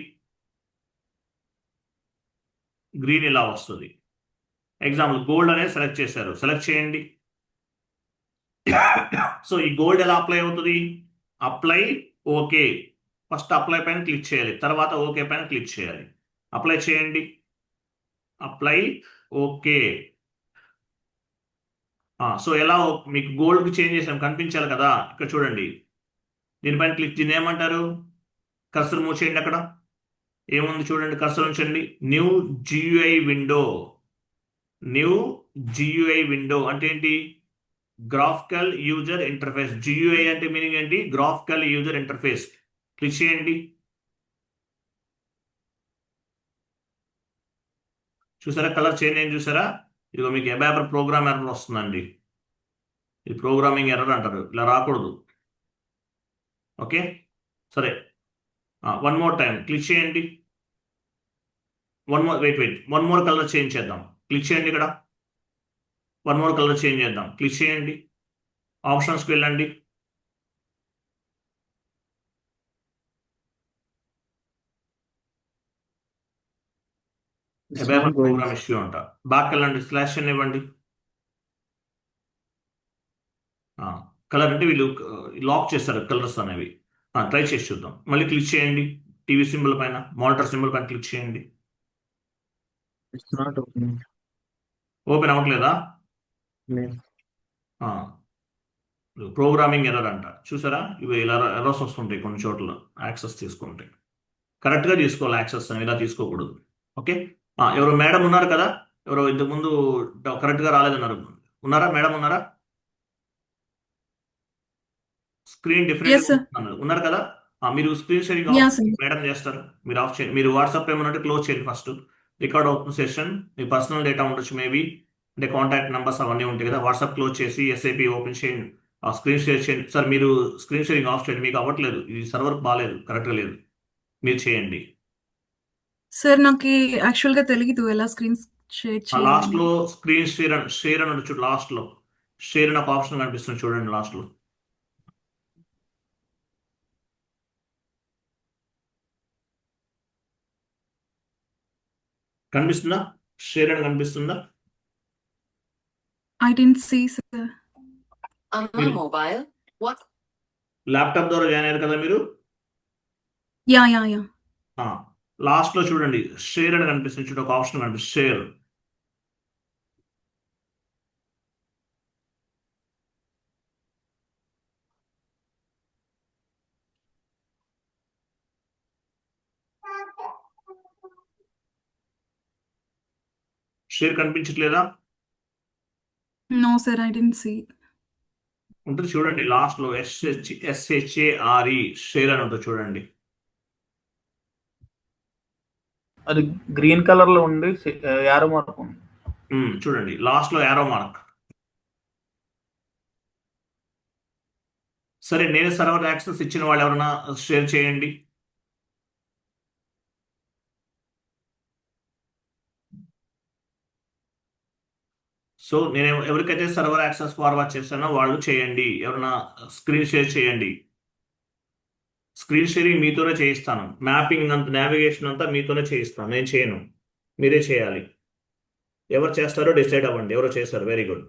గ్రీన్ ఇలా వస్తుంది. ఎగ్జాంపుల్ గోల్డ్ అనేది సెలెక్ట్ చేశారు, సెలెక్ట్ చేయండి. సో ఈ గోల్డ్ ఎలా అప్లై అవుతుంది? Apply, okay. ఫస్ట్ అప్లై పైన క్లిక్ చేయాలి, తర్వాత ఓకే పైన క్లిక్ చేయాలి. అప్లై చేయండి, అప్లై, ఓకే. సో ఎలా మీకు గోల్డ్కి చేంజ్ చేసాం, కనిపించాలి కదా? ఇక్కడ చూడండి, దీనిపైన క్లిక్, దీన్ని ఏమంటారు? కర్సర్ మూవ్ చేయండి. అక్కడ ఏముంది చూడండి, కర్సర్ ఉంచండి. New GUI window. New GUI window అంటే ఏంటి? Graphical user interface. GUI అంటే మీనింగ్ ఏంటి? Graphical user interface. క్లిక్ చేయండి. చూసారా కలర్ చేంజ్ అయింది? చూసారా? ఇదిగో మీకు అబాపర్ ప్రోగ్రామ్ ఎర్రర్ వస్తుందండి. ఇది ప్రోగ్రామింగ్ ఎర్రర్ అంటారు, ఇలా రాకూడదు. ఓకే, సరే. వన్ మోర్ టైం క్లిక్ చేయండి. వన్ మోర్ కలర్ చేంజ్ చేద్దాం. క్లిక్ చేయండి ఇక్కడ, వన్ మోర్ కలర్ చేంజ్ చేద్దాం. క్లిక్ చేయండి, ఆప్షన్స్కి వెళ్ళండి. It's ABAPer not going. Program issue అంట. బ్యాక్ వెళ్ళండి, స్లాష్ అని ఇవ్వండి. కలర్ అంటే వీళ్ళు లాక్ చేస్తారు కలర్స్ అనేవి. ట్రై చేసి చూద్దాం. మళ్ళీ క్లిక్ చేయండి, టీవీ సింబల్ పైన, మానిటర్ సింబల్ పైన క్లిక్ చేయండి. It's not opening. ఓపెన్ అవ్వట్లేదా? లేదు. ప్రోగ్రామింగ్ ఎర్రర్ అంట. చూసారా? ఇవి ఇలా ఎర్రర్స్ వస్తుంటాయి కొన్ని చోట్ల యాక్సెస్ తీసుకుంటే. కరెక్ట్గా తీసుకోవాలి యాక్సెస్ అని, ఇలా తీసుకోకూడదు. ఓకే, ఎవరు మేడం ఉన్నారు కదా? ఎవరో ఇంతకుముందు కరెక్ట్గా రాలేదన్నారు, ఉన్నారా? మేడం ఉన్నారా? Screen Yes, different sir. ఉన్నారు కదా? మీరు screen sharing Yeah, of sir. Madam చేస్తారు, మీరు ఆఫ్ చేయండి. మీరు వాట్సాప్ ఏమన్నట్టు క్లోజ్ చేయండి ఫస్ట్. రికార్డ్ అవుతున్న సెషన్, మీ పర్సనల్ డేటా ఉండొచ్చు మేబీ, అంటే కాంటాక్ట్ నెంబర్స్ అవన్నీ ఉంటాయి కదా. వాట్సాప్ క్లోజ్ చేసి SAP ఓపెన్ చేయండి, స్క్రీన్ షేర్ చేయండి. సార్ మీరు స్క్రీన్ షేరింగ్ ఆఫ్ చేయండి, మీకు అవ్వట్లేదు, ఇది సర్వర్ బాగాలేదు, కరెక్ట్గా లేదు, మీరు చేయండి. సార్ నాకు యాక్చువల్గా తెలియదు ఎలా స్క్రీన్ షేర్ లాస్ట్ లో చేయాలని. స్క్రీన్ షేర్ అని చూడు, లాస్ట్ లో షేర్ అని ఒక ఆప్షన్ కనిపిస్తుంది చూడండి, లాస్ట్ లో. కనిపిస్తుందా? షేర్ అని కనిపిస్తుందా? I didn't see sir. మీరు mobile. What? ల్యాప్టాప్ ద్వారా జాయిన్ అయ్యారు కదా మీరు? యా. లాస్ట్ లో చూడండి, షేర్ అని కనిపిస్తుంది చూడండి, ఒక ఆప్షన్ కనిపిస్తుంది, షేర్. షేర్ కనిపించట్లేదా? No, sir, I didn't see. ఉంటుంది చూడండి, లాస్ట్ లో SHARE షేర్ అని ఉంటుంది చూడండి. అది గ్రీన్ కలర్ లో ఉండి యారో మార్క్ ఉంది. చూడండి లాస్ట్ లో యారో మార్క్. సరే, నేను సర్వర్ యాక్సెస్ ఇచ్చిన వాళ్ళు ఎవరైనా షేర్ చేయండి. సో నేను ఎవరికైతే సర్వర్ యాక్సెస్ ఫార్వర్డ్ చేశానో వాళ్ళు చేయండి. ఎవరైనా స్క్రీన్ షేర్ చేయండి. స్క్రీన్ షేరింగ్ మీతోనే చేయిస్తాను. మ్యాపింగ్ అంతా, నావిగేషన్ అంతా మీతోనే చేయిస్తాను. నేను చేయను, మీరే చేయాలి. ఎవరు చేస్తారో డిసైడ్ అవ్వండి. ఎవరో చేస్తారు, very good.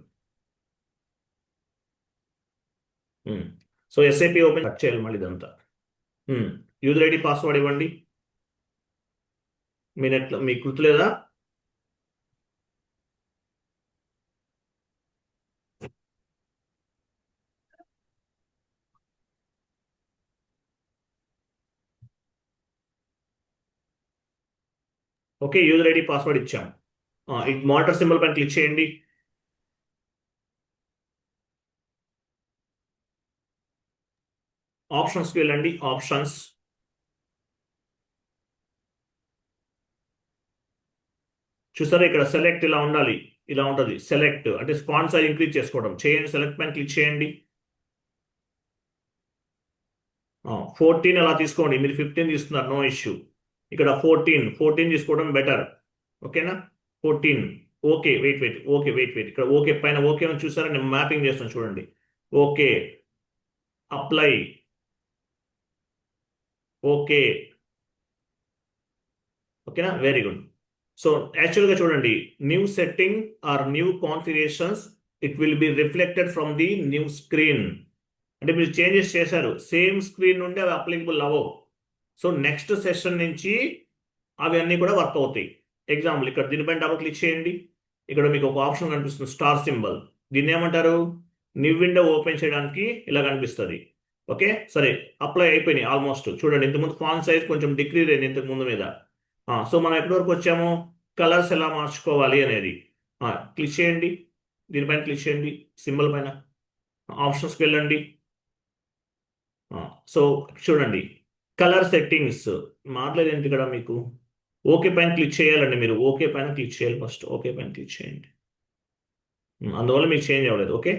So SAP open cut చేయాలి మళ్ళీ ఇదంతా. యూజర్ ఐడి పాస్వర్డ్ ఇవ్వండి. మీ నెట్లో మీకు గుర్తులేదా? ఓకే, యూజర్ ఐడి పాస్వర్డ్ ఇచ్చాం. మానిటర్ సింబల్ పైన క్లిక్ చేయండి. ఆప్షన్స్కి వెళ్ళండి. ఆప్షన్స్, చూసారా ఇక్కడ సెలెక్ట్ ఇలా ఉండాలి, ఇలా ఉంటుంది. సెలెక్ట్ అంటే ఫాంట్ సైజ్ ఇంక్రీజ్ చేసుకోవడం. చేయండి, సెలెక్ట్ పైన క్లిక్ చేయండి. 14 అలా తీసుకోండి. మీరు 15 తీసుకున్నారు, నో ఇష్యూ. ఇక్కడ 14 తీసుకోవడం బెటర్. ఓకేనా? 14. Okay, wait. Okay, wait. ఇక్కడ ఓకే పైన ఓకే అని చూసారా? నేను మ్యాపింగ్ చేస్తాను చూడండి. Okay, apply, okay. ఓకేనా? Very good. సో యాక్చువల్గా చూడండి, new setting or new configurations it will be reflected from the new screen. అంటే మీరు చేంజెస్ చేశారు, సేమ్ స్క్రీన్ నుండి అవి అప్లికబుల్ అవ్వవు. సో నెక్స్ట్ సెషన్ నుంచి అవి అన్నీ కూడా వర్క్ అవుతాయి. ఎగ్జాంపుల్ ఇక్కడ దీనిపైన డబుల్ క్లిక్ చేయండి. ఇక్కడ మీకు ఒక ఆప్షన్ కనిపిస్తుంది, స్టార్ సింబల్. దీన్ని ఏమంటారు? న్యూ విండో ఓపెన్ చేయడానికి ఇలా కనిపిస్తుంది. ఓకే, సరే, అప్లై అయిపోయినాయి ఆల్మోస్ట్. చూడండి, ఇంతకుముందు ఫాంట్ సైజ్ కొంచెం డిక్రీజ్ అయింది ఇంతకు ముందు మీద. సో మనం ఎక్కడి వరకు వచ్చాము? కలర్స్ ఎలా మార్చుకోవాలి అనేది. క్లిక్ చేయండి, దీనిపైన క్లిక్ చేయండి, సింబల్ పైన. ఆప్షన్స్కి వెళ్ళండి. సో చూడండి, కలర్ సెట్టింగ్స్ మాట్లాడేంటి ఇక్కడ మీకు. ఓకే పైన క్లిక్ చేయాలండి. మీరు ఓకే పైన క్లిక్ చేయాలి ఫస్ట్. ఓకే పైన క్లిక్ చేయండి. అందువల్ల మీకు చేంజ్ అవ్వలేదు. ఓకే,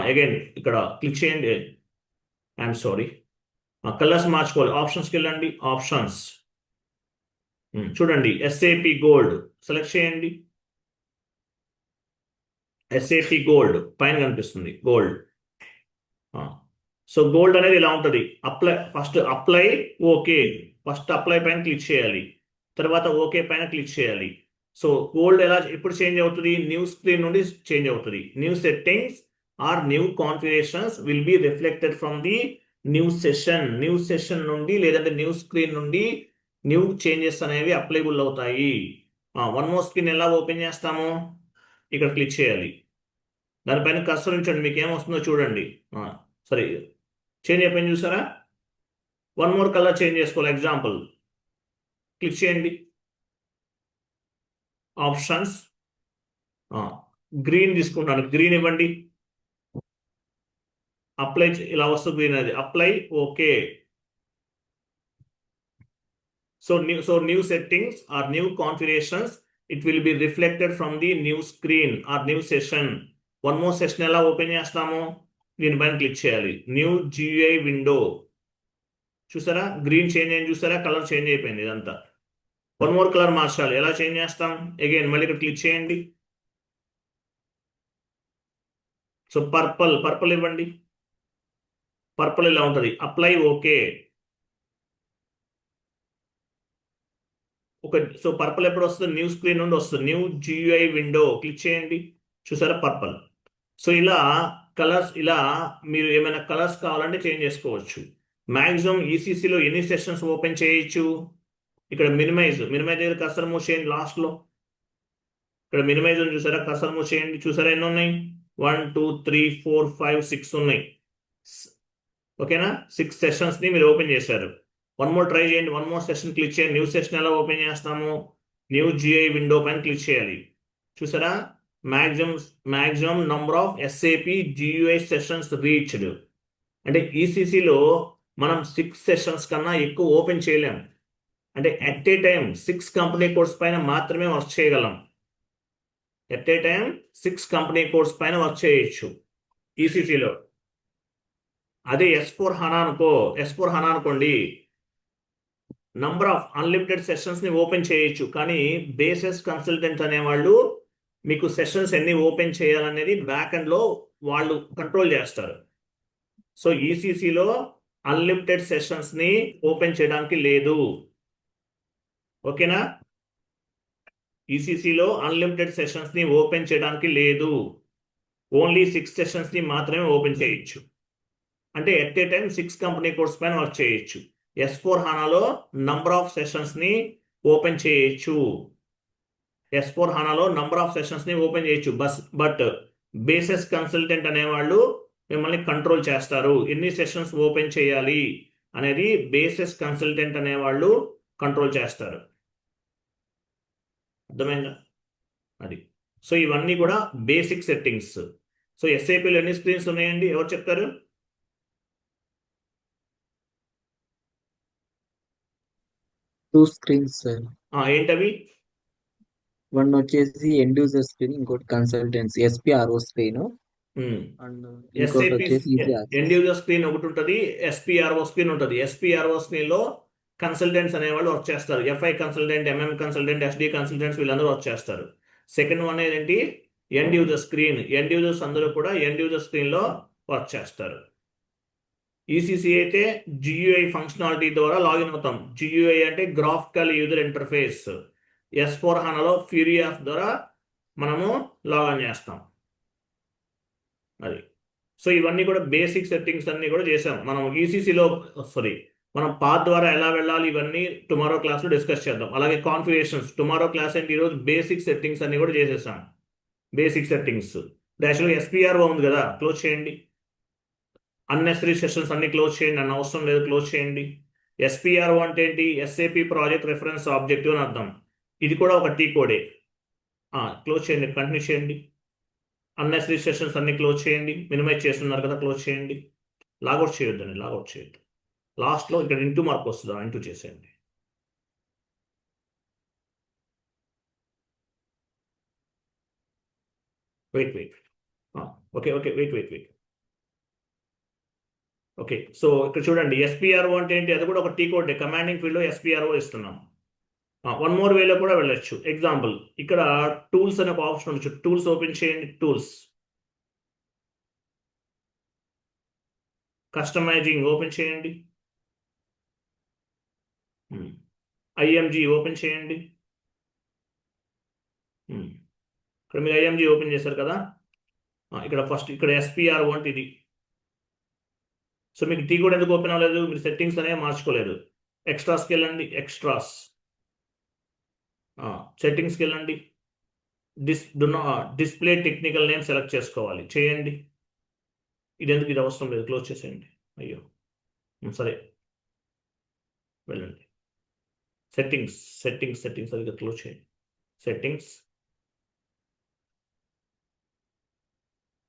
అగైన్ ఇక్కడ క్లిక్ చేయండి. ఐఎమ్ సారీ, కలర్స్ మార్చుకోవాలి. ఆప్షన్స్కి వెళ్ళండి. ఆప్షన్స్ చూడండి, SAP గోల్డ్ సెలెక్ట్ చేయండి. SAP గోల్డ్ పైన కనిపిస్తుంది, గోల్డ్. సో గోల్డ్ అనేది ఇలా ఉంటుంది. Apply, first apply, okay. First apply పైన క్లిక్ చేయాలి, తర్వాత ఓకే పైన క్లిక్ చేయాలి. సో గోల్డ్ ఎలా ఎప్పుడు చేంజ్ అవుతుంది? న్యూ స్క్రీన్ నుండి చేంజ్ అవుతుంది. New settings or new configurations will be reflected from the new session నుండి, లేదంటే న్యూ స్క్రీన్ నుండి న్యూ చేంజెస్ అనేవి అప్లైబుల్ అవుతాయి. వన్ మోర్ స్క్రీన్ ఎలా ఓపెన్ చేస్తాము? ఇక్కడ క్లిక్ చేయాలి, దానిపైన కర్సర్ ఉంచండి, మీకు ఏమొస్తుందో చూడండి. సరే, చేంజ్ అయిపోయింది చూసారా? వన్ మోర్ కలర్ చేంజ్ చేసుకోవాలి. ఎగ్జాంపుల్ క్లిక్ చేయండి. ఆప్షన్స్, గ్రీన్ తీసుకుంటాను, గ్రీన్ ఇవ్వండి. అప్లై, ఇలా వస్తుంది గ్రీన్ అది. Apply, okay. So new settings or new configurations, it will be reflected from the new screen or new session. One more session ఎలా ఓపెన్ చేస్తాము? దీనిపైన క్లిక్ చేయాలి. న్యూ GUI విండో, చూసారా? గ్రీన్ చేంజ్ అయింది చూసారా? కలర్ చేంజ్ అయిపోయింది ఇదంతా. వన్ మోర్ కలర్ మార్చాలి, ఎలా చేంజ్ చేస్తాం? అగైన్ మళ్ళీ ఇక్కడ క్లిక్ చేయండి. సో పర్పుల్ ఇవ్వండి. పర్పుల్ ఇలా ఉంటుంది. Apply, okay. సో పర్పుల్ ఎప్పుడు వస్తుంది? న్యూ స్క్రీన్ నుండి వస్తుంది. న్యూ GUI విండో క్లిక్ చేయండి, చూసారా? పర్పుల్. సో ఇలా కలర్స్, ఇలా మీరు ఏమైనా కలర్స్ కావాలంటే చేంజ్ చేసుకోవచ్చు. మ్యాక్సిమం ECCలో ఎన్ని సెషన్స్ ఓపెన్ చేయొచ్చు? ఇక్కడ మినిమైజ్ దగ్గర కర్సర్ మూవ్ చేయండి. లాస్ట్లో ఇక్కడ మినిమైజ్ ఉంది చూసారా? కర్సర్ మూవ్ చేయండి. చూసారా ఎన్ని ఉన్నాయి? 1 2 3 4 5 6 ఉన్నాయి. ఓకేనా? 6 సెషన్స్ని మీరు ఓపెన్ చేశారు. వన్ మోర్ ట్రై చేయండి. వన్ మోర్ సెషన్ క్లిక్ చేయండి. న్యూ సెషన్ ఎలా ఓపెన్ చేస్తాము? న్యూ GUI విండో పైన క్లిక్ చేయాలి. చూసారా? Maximum maximum number of SAP GUI sessions reached. అంటే ఈసీసీలో మనం 6 సెషన్స్ కన్నా ఎక్కువ ఓపెన్ చేయలేం. అంటే at a time 6 company codes పైన మాత్రమే వర్క్ చేయగలం. At a time 6 company codes పైన వర్క్ చేయొచ్చు ఈసీసీలో. అదే ఎస్4 హనా అనుకోండి, నంబర్ ఆఫ్ అన్లిమిటెడ్ సెషన్స్ ని ఓపెన్ చేయొచ్చు. కానీ బేసిస్ కన్సల్టెంట్ అనేవాళ్ళు మీకు సెషన్స్ ఎన్ని ఓపెన్ చేయాలనేది బ్యాక్ ఎండ్ లో వాళ్ళు కంట్రోల్ చేస్తారు. సో ఈసీసీలో అన్లిమిటెడ్ సెషన్స్ ని ఓపెన్ చేయడానికి లేదు. ఓకేనా? ఈసీసీలో అన్లిమిటెడ్ సెషన్స్ ని ఓపెన్ చేయడానికి లేదు. ఓన్లీ 6 సెషన్స్ ని మాత్రమే ఓపెన్ చేయొచ్చు. అంటే at a time 6 company codes పైన వర్క్ చేయొచ్చు. ఎస్4 హానాలో నంబర్ ఆఫ్ సెషన్స్ ని ఓపెన్ చేయొచ్చు. ఎస్4 హానాలో నంబర్ ఆఫ్ సెషన్స్ ని ఓపెన్ చేయొచ్చు. బట్ బేసిస్ కన్సల్టెంట్ అనేవాళ్ళు మిమ్మల్ని కంట్రోల్ చేస్తారు. ఎన్ని సెషన్స్ ఓపెన్ చేయాలి అనేది బేసిస్ కన్సల్టెంట్ అనేవాళ్ళు కంట్రోల్ చేస్తారు. అర్థమైందా? అది. సో ఇవన్నీ కూడా బేసిక్ సెట్టింగ్స్. సో ఎస్ఐపిలో ఎన్ని స్క్రీన్స్ ఉన్నాయండి? ఎవరు చెప్తారు? 2 screens, సార్. ఏంటవి? వన్ వచ్చేసి ఎండ్ యూజర్ స్క్రీన్, ఇంకోటి కన్సల్టెన్సీ ఎస్పిఆర్ఓ స్క్రీన్, అండ్ ఇంకోటి ఎస్ఐపి వచ్చేసి easy end access. User screen ఒకటి ఉంటుంది, ఎస్పిఆర్ఓ స్క్రీన్ ఉంటుంది. ఎస్పిఆర్ఓ స్క్రీన్ లో కన్సల్టెంట్స్ అనేవాళ్ళు వర్క్ చేస్తారు. FI consultant, MM consultant, SD consultants వీళ్ళందరూ వర్క్ చేస్తారు. సెకండ్ వన్ ఏంటి? End user screen. End users అందరూ కూడా ఎండ్ యూజర్ స్క్రీన్ లో వర్క్ చేస్తారు. ఈసీసీ అయితే జియుఐ ఫంక్షనాలిటీ ద్వారా లాగిన్ అవుతాం. జియుఐ అంటే గ్రాఫికల్ యూజర్ ఇంటర్ఫేస్. ఎస్4 హానాలో ఫ్యూరియాస్ ద్వారా మనము లాగిన్ చేస్తాం. అది. సో ఇవన్నీ కూడా బేసిక్ సెట్టింగ్స్ అన్ని కూడా చేసాం మనం ఈసీసీలో. సారీ, మనం పాత్ ద్వారా ఎలా వెళ్ళాలి ఇవన్నీ టుమారో క్లాస్లో డిస్కస్ చేద్దాం. అలాగే కాన్ఫిగరేషన్స్ టుమారో క్లాస్ అంటే ఈరోజు బేసిక్ సెట్టింగ్స్ అన్ని కూడా చేసేసాం. Basic settings. యాక్చువల్గా ఎస్పీఆర్ఓ ఉంది కదా, క్లోజ్ చేయండి. అన్నెసరీ సెషన్స్ అన్ని క్లోజ్ చేయండి. అన్న అవసరం లేదు, క్లోజ్ చేయండి. ఎస్పీఆర్ఓ అంటే ఏంటి? ఎస్ఏపి ప్రాజెక్ట్ రెఫరెన్స్ ఆబ్జెక్టివ్ అని అర్థం. ఇది కూడా ఒక టీ కోడే. క్లోజ్ చేయండి, కంటిన్యూ చేయండి. అన్నెసరీ సెషన్స్ అన్ని క్లోజ్ చేయండి. మినిమైజ్ చేస్తున్నారు కదా, క్లోజ్ చేయండి. లాగౌట్ చేయొద్దండి, లాగౌట్ చేయొద్దు. లాస్ట్లో ఇక్కడ ఇంటూ మార్క్ వస్తుందా, ఇంటూ చేసేయండి. Wait okay wait. Okay, so ఇక్కడ చూడండి, ఎస్పీఆర్ఓ అంటే ఏంటి? అది కూడా ఒక టీ కోడ్. కమాండింగ్ ఫీల్డ్లో ఎస్పీఆర్ఓ ఇస్తున్నాం. వన్ మోర్ వేలో కూడా వెళ్ళొచ్చు. ఎగ్జాంపుల్, ఇక్కడ టూల్స్ అనే ఒక ఆప్షన్ ఉండొచ్చు. టూల్స్ ఓపెన్ చేయండి. టూల్స్, కస్టమైజింగ్ ఓపెన్ చేయండి. ఐఎంజీ ఓపెన్ చేయండి. ఇక్కడ మీరు ఐఎంజీ ఓపెన్ చేశారు కదా, ఇక్కడ ఫస్ట్ ఇక్కడ ఎస్పీఆర్ఓ అంటే ఇది. సో మీకు టీ కూడా ఎందుకు ఓపెన్ అవ్వలేదు? మీరు సెట్టింగ్స్ అనేవి మార్చుకోలేదు. ఎక్స్ట్రాస్కి వెళ్ళండి. ఎక్స్ట్రాస్, సెట్టింగ్స్కి వెళ్ళండి. డిస్ప్లే టెక్నికల్ నేమ్ సెలెక్ట్ చేసుకోవాలి, చేయండి. ఇది ఎందుకు? ఇది అవసరం లేదు, క్లోజ్ చేసేయండి. అయ్యో, సరే వెళ్ళండి. సెట్టింగ్స్ అది క్లోజ్ చేయండి. సెట్టింగ్స్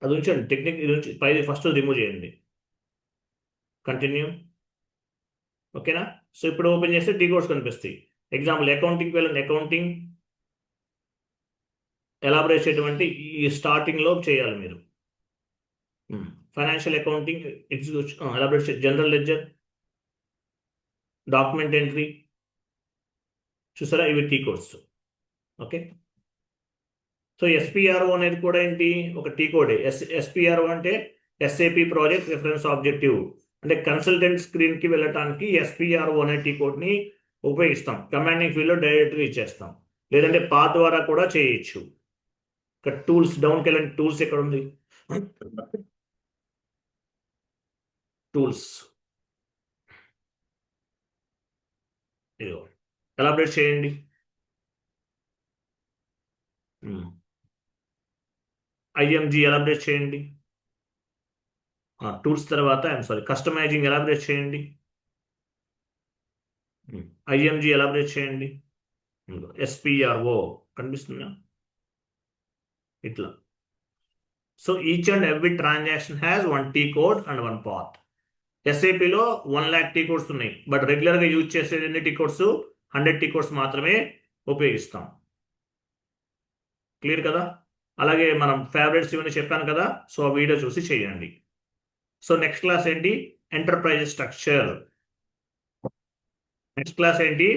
అది ఉంచండి. టెక్నిక్ ఇది ఉంచి పైది ఫస్ట్ రిమూవ్ చేయండి. కంటిన్యూ. ఓకేనా? సో ఇప్పుడు ఓపెన్ చేస్తే టీ కోడ్స్ కనిపిస్తాయి. ఎగ్జాంపుల్, అకౌంటింగ్కి వెళ్ళండి. అకౌంటింగ్ ఎలాబరేట్ చేయడం అంటే ఈ స్టార్టింగ్లో చేయాలి మీరు. ఫైనాన్షియల్ అకౌంటింగ్ ఎగ్జిక్యూషన్ ఎలాబరేట్ చేయాలి. General ledger, document entry. చూసారా, ఇవి టీ కోడ్స్. ఓకే, సో ఎస్పీఆర్ఓ అనేది కూడా ఏంటి? ఒక టీ కోడే. ఎస్పీఆర్ఓ అంటే ఎస్ఏపి ప్రాజెక్ట్ రెఫరెన్స్ ఆబ్జెక్టివ్. అంటే కన్సల్టెంట్ స్క్రీన్కి వెళ్ళటానికి ఎస్పీఆర్ఓ అనే టీ కోడ్ని ఉపయోగిస్తాం. కమాండింగ్ ఫీల్డ్లో డైరెక్ట్గా ఇచ్చేస్తాం, లేదంటే పాత్ ద్వారా కూడా చేయొచ్చు. ఇక్కడ టూల్స్, డౌన్కి వెళ్ళండి. టూల్స్ ఎక్కడ ఉంది? టూల్స్, ఇదిగో ఎలాబరేట్ చేయండి. ఐఎంజీ ఎలాబరేట్ చేయండి. టూల్స్ తర్వాత కస్టమైజింగ్ ఎలాబరేట్ చేయండి. ఐఎంజీ ఎలాబరేట్ చేయండి. ఎస్పీఆర్ఓ కనిపిస్తుందా? ఇట్లా. So each and every transaction has 1 T code and 1 path. ఎస్ఐపిలో 1 lakh టీ కోడ్స్ ఉన్నాయి, బట్ రెగ్యులర్గా యూజ్ చేసేది ఎన్ని టీ కోడ్స్? 100 టీ కోడ్స్ మాత్రమే ఉపయోగిస్తాం. క్లియర్ కదా? అలాగే మనం ఫేవరెట్స్ ఇవన్నీ చెప్పాను కదా, సో ఆ వీడియో చూసి చేయండి. సో నెక్స్ట్ క్లాస్ ఏంటి? Enterprise structure. నెక్స్ట్ క్లాస్ ఏంటి?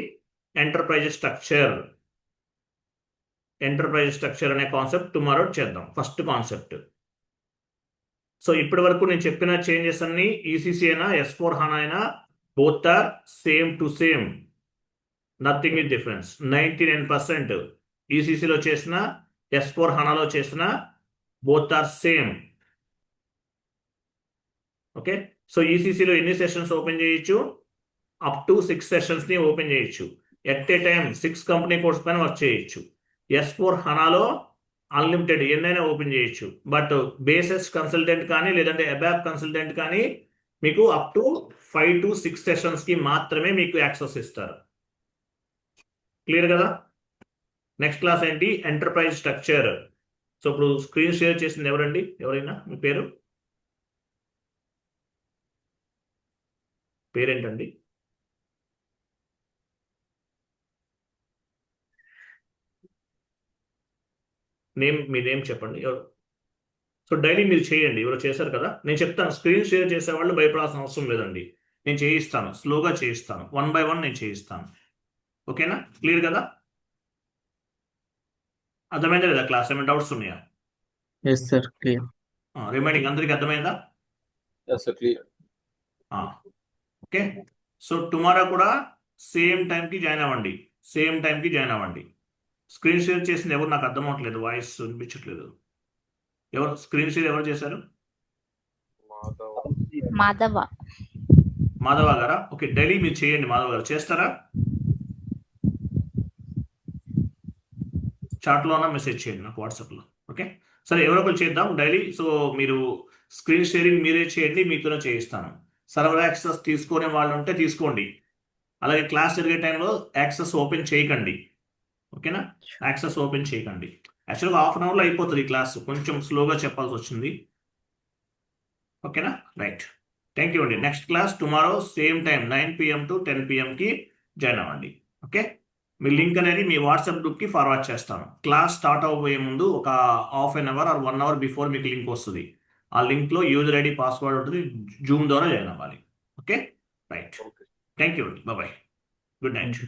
Enterprise structure. ఎంటర్ప్రైజ్ స్ట్రక్చర్ అనే కాన్సెప్ట్ టుమారో చేద్దాం. First concept. సో ఇప్పటి వరకు నేను చెప్పిన చేంజెస్ అన్ని ఈసీసీ అయినా S/4HANA అయినా both are same to same, nothing is difference. 99% ఈసీసీలో చేసిన S/4HANAలో చేసిన both are same. Okay, so ఈసీసీలో ఎన్ని సెషన్స్ ఓపెన్ చేయొచ్చు? అప్ టు 6 సెషన్స్ని ఓపెన్ చేయొచ్చు. At a time 6 company codes పైన వర్క్ చేయొచ్చు. S/4HANAలో అన్లిమిటెడ్ ఎన్నైనా ఓపెన్ చేయొచ్చు. బట్ బేసిస్ కన్సల్టెంట్ కానీ లేదంటే అబాప్ కన్సల్టెంట్ కానీ మీకు అప్ టు 5 to 6 సెషన్స్కి మాత్రమే మీకు యాక్సెస్ ఇస్తారు. క్లియర్ కదా? నెక్స్ట్ క్లాస్ ఏంటి? Enterprise structure. సో ఇప్పుడు స్క్రీన్ షేర్ చేసింది ఎవరండి? ఎవరైనా మీ పేరేంటండి? మీ నేమ్ చెప్పండి. ఎవరు? సో డైలీ మీరు చేయండి. ఎవరు చేశారు కదా, నేను చెప్తాను. స్క్రీన్ షేర్ చేసేవాళ్ళు భయపడాల్సిన అవసరం లేదండి. నేను చేయిస్తాను, స్లోగా చేయిస్తాను, 1 by 1 నేను చేయిస్తాను. ఓకేనా? క్లియర్ కదా? అర్థమైందా లేదా క్లాస్? ఏమైనా డౌట్స్ ఉన్నాయా? Yes sir, clear. రిమైనింగ్ అందరికి అర్థమైందా? క్లియర్. ఓకే, సో టుమారో కూడా సేమ్ టైంకి జాయిన్ అవ్వండి. స్క్రీన్ షేర్ చేసింది ఎవరు? నాకు అర్థం అవ్వట్లేదు, వాయిస్ వినిపించట్లేదు. ఎవరు స్క్రీన్ షేర్ ఎవరు చేశారు? మాధవ గారా? ఓకే, డైలీ మీరు చేయండి. మాధవ గారు చేస్తారా? చాట్లోనా మెసేజ్ చేయండి నాకు వాట్సాప్లో. ఓకే, సరే, ఎవరో ఒకరు చేద్దాం డైలీ. సో మీరు స్క్రీన్ షేరింగ్ మీరే చేయండి, మీతోనే చేయిస్తాను. సర్వర్ యాక్సెస్ తీసుకునే వాళ్ళు ఉంటే తీసుకోండి. అలాగే క్లాస్ జరిగే టైంలో యాక్సెస్ ఓపెన్ చేయకండి. ఓకేనా? యాక్సెస్ ఓపెన్ చేయకండి. యాక్చువల్గా 1/2 అవర్లో అయిపోతుంది ఈ క్లాస్, కొంచెం స్లోగా చెప్పాల్సి వచ్చింది. ఓకేనా? రైట్, థ్యాంక్ యూ అండి. Next class tomorrow same time 9 PM to 10 PMకి జాయిన్ అవ్వండి. ఓకే, మీ లింక్ అనేది మీ వాట్సాప్ గ్రూప్కి ఫార్వర్డ్ చేస్తాను. క్లాస్ స్టార్ట్ అవ్వబోయే ముందు ఒక ½ an hour or 1 hour before మీకు లింక్ వస్తుంది. ఆ లింక్లో యూజర్ ఐడి పాస్వర్డ్ ఉంటుంది, జూమ్ ద్వారా జాయిన్ అవ్వాలి. ఓకే, రైట్, థ్యాంక్ యూ అండి. Bye, good night.